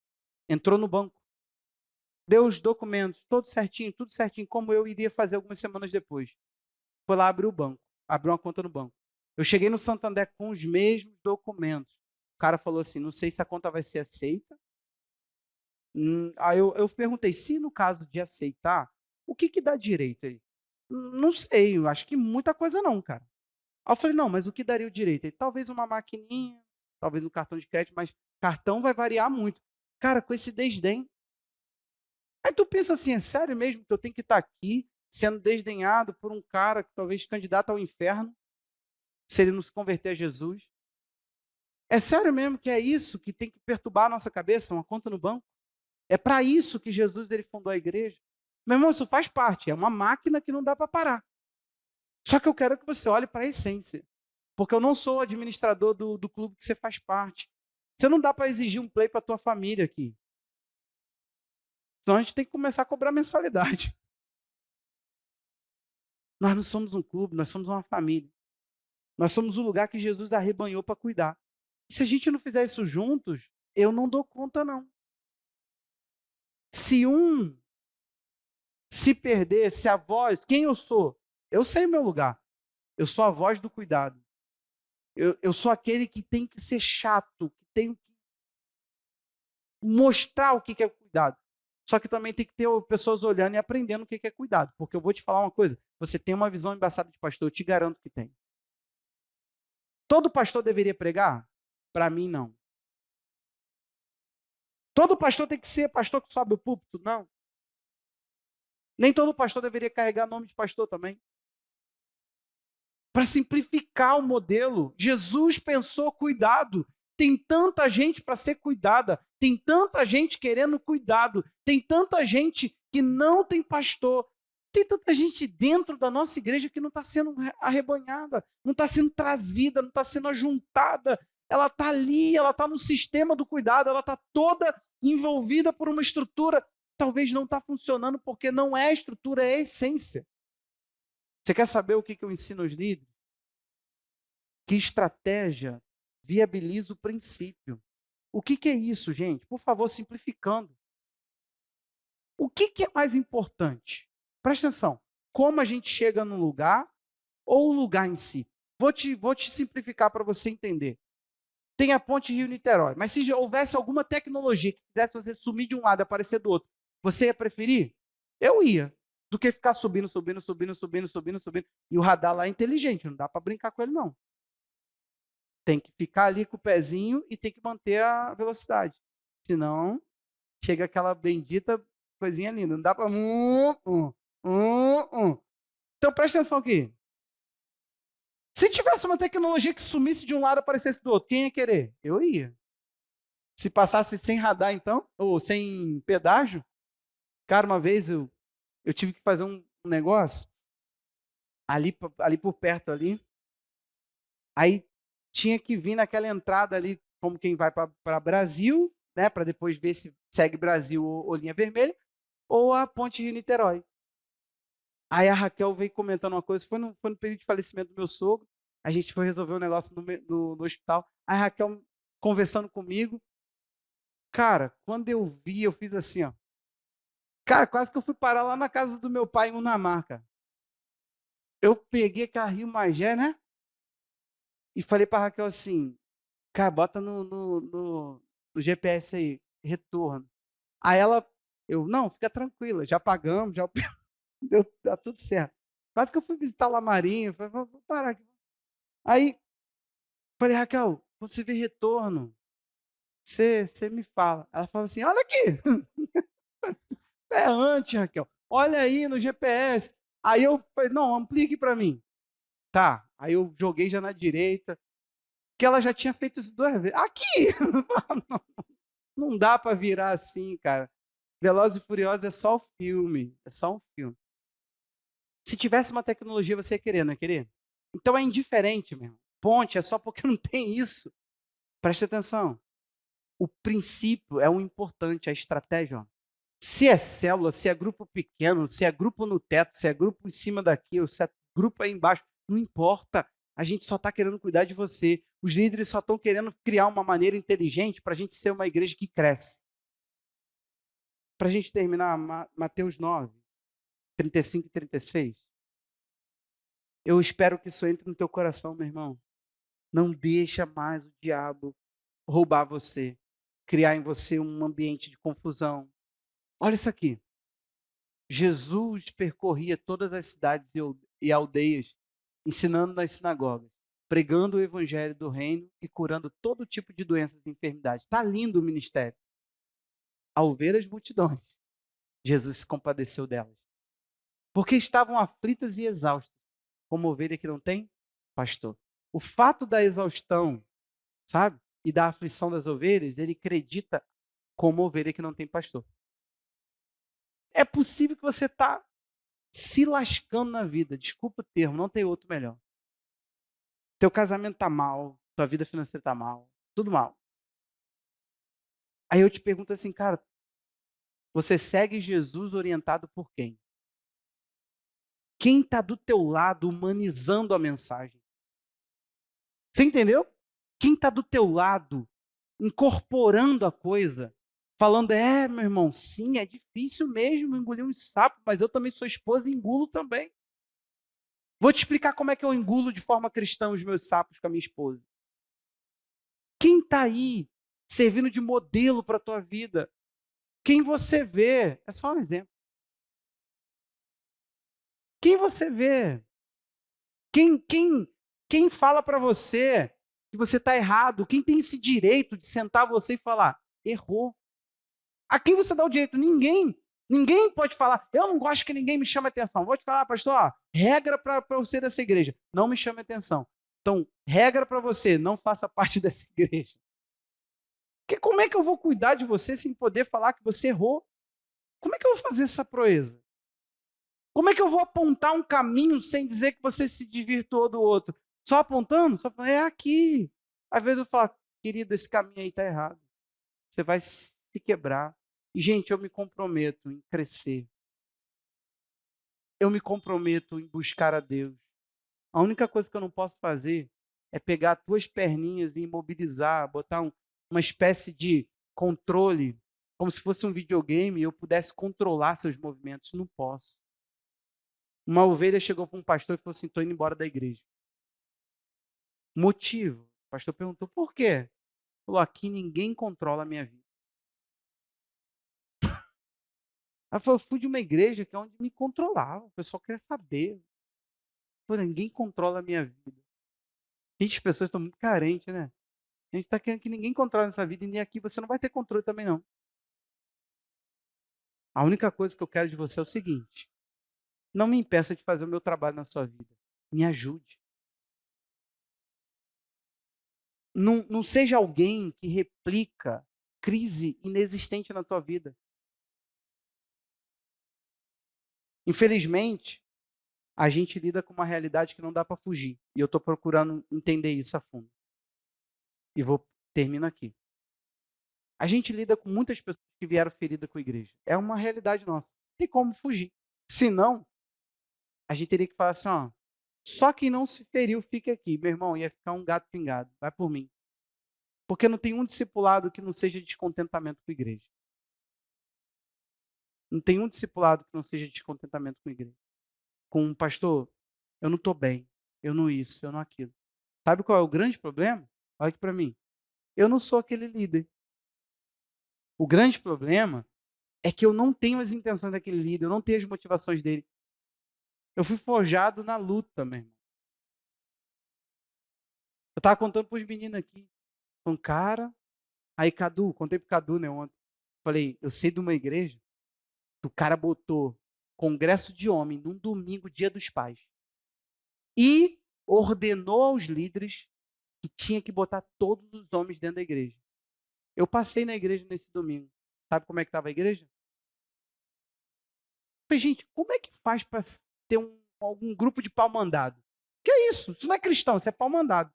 Entrou no banco. Deu os documentos, tudo certinho, como eu iria fazer algumas semanas depois. Foi lá abrir o banco. Abriu uma conta no banco. Eu cheguei no Santander com os mesmos documentos. O cara falou assim, não sei se a conta vai ser aceita. Aí eu perguntei, se no caso de aceitar, o que dá direito aí? Não sei, eu acho que muita coisa não, cara. Aí eu falei, não, mas o que daria o direito? Aí, talvez uma maquininha, talvez um cartão de crédito, mas cartão vai variar muito. Cara, com esse desdém. Aí tu pensa assim, é sério mesmo que eu tenho que estar aqui sendo desdenhado por um cara que talvez candidato ao inferno, se ele não se converter a Jesus? É sério mesmo que é isso que tem que perturbar a nossa cabeça, uma conta no banco? É para isso que Jesus ele fundou a igreja. Meu irmão, isso faz parte, é uma máquina que não dá para parar. Só que eu quero que você olhe para a essência. Porque eu não sou administrador do clube que você faz parte. Você não dá para exigir um play para a tua família aqui. Senão a gente tem que começar a cobrar mensalidade. Nós não somos um clube, nós somos uma família. Nós somos o lugar que Jesus arrebanhou para cuidar. E se a gente não fizer isso juntos, eu não dou conta, não. Se um se perder, se a voz, quem eu sou? Eu sei o meu lugar. Eu sou a voz do cuidado. Eu sou aquele que tem que ser chato, que tem que mostrar o que é cuidado. Só que também tem que ter pessoas olhando e aprendendo o que é cuidado. Porque eu vou te falar uma coisa, você tem uma visão embaçada de pastor, eu te garanto que tem. Todo pastor deveria pregar? Para mim, não. Todo pastor tem que ser pastor que sobe o púlpito? Não. Nem todo pastor deveria carregar nome de pastor também. Para simplificar o modelo, Jesus pensou cuidado. Tem tanta gente para ser cuidada, tem tanta gente querendo cuidado, tem tanta gente que não tem pastor, tem tanta gente dentro da nossa igreja que não está sendo arrebanhada, não está sendo trazida, não está sendo ajuntada. Ela está ali, ela está no sistema do cuidado, ela está toda envolvida por uma estrutura. Talvez não está funcionando porque não é a estrutura, é a essência. Você quer saber o que eu ensino aos líderes? Que estratégia viabiliza o princípio. O que é isso, gente? Por favor, simplificando. O que é mais importante? Presta atenção. Como a gente chega no lugar ou o lugar em si? Vou te simplificar para você entender. Tem a ponte Rio-Niterói, mas se já houvesse alguma tecnologia que fizesse você sumir de um lado e aparecer do outro, você ia preferir? Eu ia. Do que ficar subindo. E o radar lá é inteligente, não dá para brincar com ele, não. Tem que ficar ali com o pezinho e tem que manter a velocidade. Senão, chega aquela bendita coisinha linda. Não dá para... Então, presta atenção aqui. Se tivesse uma tecnologia que sumisse de um lado e aparecesse do outro, quem ia querer? Eu ia. Se passasse sem radar, então, ou sem pedágio, cara, uma vez eu tive que fazer um negócio ali por perto ali. Aí tinha que vir naquela entrada ali, como quem vai para Brasil, né, para depois ver se segue Brasil ou linha vermelha. ou a Ponte Rio-Niterói. Aí a Raquel veio comentando uma coisa, foi no período de falecimento do meu sogro, a gente foi resolver um negócio no hospital, aí a Raquel conversando comigo, cara, quando eu vi, eu fiz assim, ó. Cara, quase que eu fui parar lá na casa do meu pai em Unamar, cara. Eu peguei carrinho Magé, né? E falei pra Raquel assim, cara, bota no GPS aí, retorno. Aí ela, não, fica tranquila, já pagamos, já deu, tá tudo certo. Quase que eu fui visitar lá Marinho, falei, vou parar aqui. Aí, falei, Raquel, quando você vê retorno, você me fala. Ela falou assim, olha aqui, é antes, Raquel, olha aí no GPS. Aí eu falei, não, amplia aqui para mim. Tá, aí eu joguei já na direita, que ela já tinha feito isso 2 vezes. Aqui! Não dá para virar assim, cara. Velozes e Furiosos é só o filme, é só um filme. Se tivesse uma tecnologia, você ia querer, não ia querer? Então é indiferente, meu irmão. Ponte é só porque não tem isso. Preste atenção. O princípio é o importante, a estratégia. Ó. Se é célula, se é grupo pequeno, se é grupo no teto, se é grupo em cima daqui, ou se é grupo aí embaixo, não importa. A gente só está querendo cuidar de você. Os líderes só estão querendo criar uma maneira inteligente para a gente ser uma igreja que cresce. Para a gente terminar, Mateus 9, 35 e 36. Eu espero que isso entre no teu coração, meu irmão. Não deixa mais o diabo roubar você, criar em você um ambiente de confusão. Olha isso aqui. Jesus percorria todas as cidades e aldeias, ensinando nas sinagogas, pregando o evangelho do reino e curando todo tipo de doenças e enfermidades. Está lindo o ministério. Ao ver as multidões, Jesus se compadeceu delas, porque estavam aflitas e exaustas, como ovelha que não tem pastor. O fato da exaustão, sabe, e da aflição das ovelhas, ele acredita como ovelha que não tem pastor. É possível que você está se lascando na vida, desculpa o termo, não tem outro melhor. Teu casamento está mal, tua vida financeira está mal, tudo mal. Aí eu te pergunto assim, cara, você segue Jesus orientado por quem? Quem está do teu lado humanizando a mensagem? Você entendeu? Quem está do teu lado incorporando a coisa, falando, meu irmão, sim, é difícil mesmo engolir um sapo, mas eu também sou esposa e engulo também. Vou te explicar como é que eu engulo de forma cristã os meus sapos com a minha esposa. Quem está aí servindo de modelo para a tua vida? Quem você vê? É só um exemplo. Quem você vê? Quem fala para você que você está errado? Quem tem esse direito de sentar você e falar, errou? A quem você dá o direito? Ninguém. Ninguém pode falar, eu não gosto que ninguém me chame atenção. Vou te falar, pastor, ó, regra para você dessa igreja, não me chame atenção. Então, regra para você, não faça parte dessa igreja. Porque como é que eu vou cuidar de você sem poder falar que você errou? Como é que eu vou fazer essa proeza? Como é que eu vou apontar um caminho sem dizer que você se desvirtuou do outro? Só apontando? Só falando, é aqui. Às vezes eu falo, querido, esse caminho aí está errado. Você vai se quebrar. E, gente, eu me comprometo em crescer. Eu me comprometo em buscar a Deus. A única coisa que eu não posso fazer é pegar tuas perninhas e imobilizar, botar uma espécie de controle, como se fosse um videogame e eu pudesse controlar seus movimentos. Não posso. Uma ovelha chegou para um pastor e falou assim: estou indo embora da igreja. Motivo? O pastor perguntou: por quê? Falou: aqui ninguém controla a minha vida. Ela falou: eu fui de uma igreja que é onde me controlava, o pessoal queria saber. Falou: ninguém controla a minha vida. Gente, as pessoas estão muito carentes, né? A gente está querendo que ninguém controle essa vida e nem aqui você não vai ter controle também, não. A única coisa que eu quero de você é o seguinte: não me impeça de fazer o meu trabalho na sua vida. Me ajude. Não seja alguém que replica crise inexistente na tua vida. Infelizmente, a gente lida com uma realidade que não dá para fugir. E eu estou procurando entender isso a fundo. E termino aqui. A gente lida com muitas pessoas que vieram feridas com a igreja. É uma realidade nossa. Não tem como fugir. Senão, a gente teria que falar assim, ó, só quem não se feriu fica aqui. Meu irmão, ia ficar um gato pingado. Vai por mim. Porque não tem um discipulado que não seja descontentamento com a igreja. Não tem um discipulado que não seja descontentamento com a igreja. Com um pastor, eu não estou bem. Eu não isso, eu não aquilo. Sabe qual é o grande problema? Olha aqui para mim. Eu não sou aquele líder. O grande problema é que eu não tenho as intenções daquele líder, eu não tenho as motivações dele. Eu fui forjado na luta, meu irmão. Eu estava contando para os meninos aqui. Um cara, aí Cadu, contei para o Cadu, né, ontem. Falei, eu sei de uma igreja que o cara botou congresso de homem num domingo, dia dos pais. E ordenou aos líderes que tinha que botar todos os homens dentro da igreja. Eu passei na igreja nesse domingo. Sabe como é que estava a igreja? Falei, gente, como é que faz para ter algum grupo de pau mandado? Que é isso? Isso não é cristão, isso é pau mandado.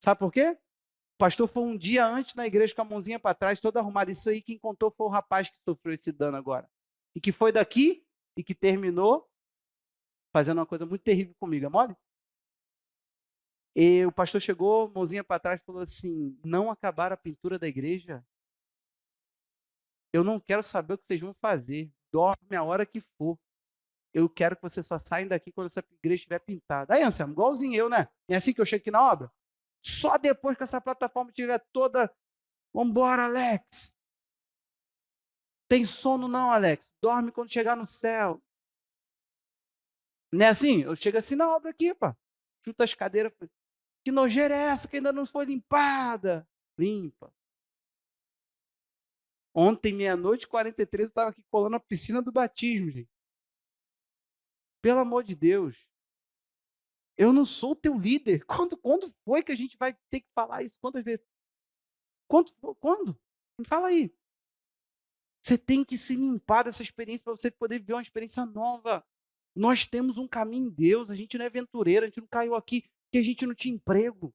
Sabe por quê? O pastor foi um dia antes na igreja com a mãozinha para trás, todo arrumado. Isso aí quem contou foi o rapaz que sofreu esse dano agora. E que foi daqui e que terminou fazendo uma coisa muito terrível comigo. É mole? E o pastor chegou, mãozinha para trás, e falou assim: não acabaram a pintura da igreja? Eu não quero saber o que vocês vão fazer. Dorme a hora que for. Eu quero que vocês só saiam daqui quando essa igreja estiver pintada. Aí, Anselmo, igualzinho eu, né? É assim que eu chego aqui na obra? Só depois que essa plataforma estiver toda. Vambora, Alex. Tem sono não, Alex. Dorme quando chegar no céu. Não é assim? Eu chego assim na obra aqui, pá. Chuta as cadeiras. Que nojeira é essa que ainda não foi limpada? Limpa. Ontem, meia-noite, 43, eu estava aqui colando a piscina do batismo, gente. Pelo amor de Deus. Eu não sou teu líder. Quando foi que a gente vai ter que falar isso? Quantas vezes? Quando? Me fala aí. Você tem que se limpar dessa experiência para você poder viver uma experiência nova. Nós temos um caminho em Deus. A gente não é aventureiro. A gente não caiu aqui porque a gente não tinha emprego.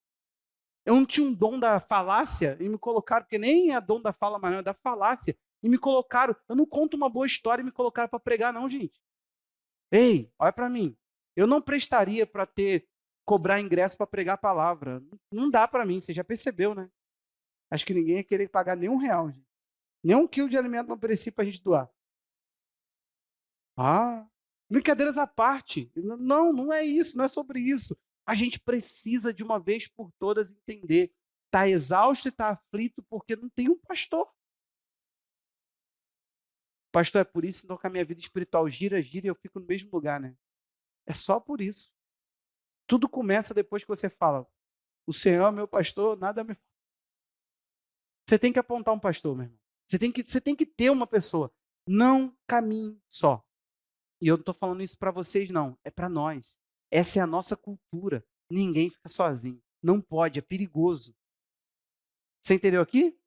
Eu não tinha um dom da falácia e me colocaram, porque nem é dom da fala, mas não, é da falácia. E me colocaram. Eu não conto uma boa história e me colocaram para pregar, não, gente. Ei, olha para mim. Eu não prestaria para cobrar ingresso para pregar a palavra. Não dá para mim, você já percebeu, né? Acho que ninguém ia querer pagar nem R$ 1, gente. Nem 1 quilo de alimento não perecível para a gente doar. Ah, brincadeiras à parte. Não, não é isso, não é sobre isso. A gente precisa de uma vez por todas entender. Está exausto e está aflito porque não tem um pastor. Pastor, é por isso então, que a minha vida espiritual gira e eu fico no mesmo lugar, né? É só por isso. Tudo começa depois que você fala, o Senhor é meu pastor, nada me... Você tem que apontar um pastor, meu irmão. Você tem que ter uma pessoa. Não caminhe só. E eu não estou falando isso para vocês, não. É para nós. Essa é a nossa cultura. Ninguém fica sozinho. Não pode, é perigoso. Você entendeu aqui?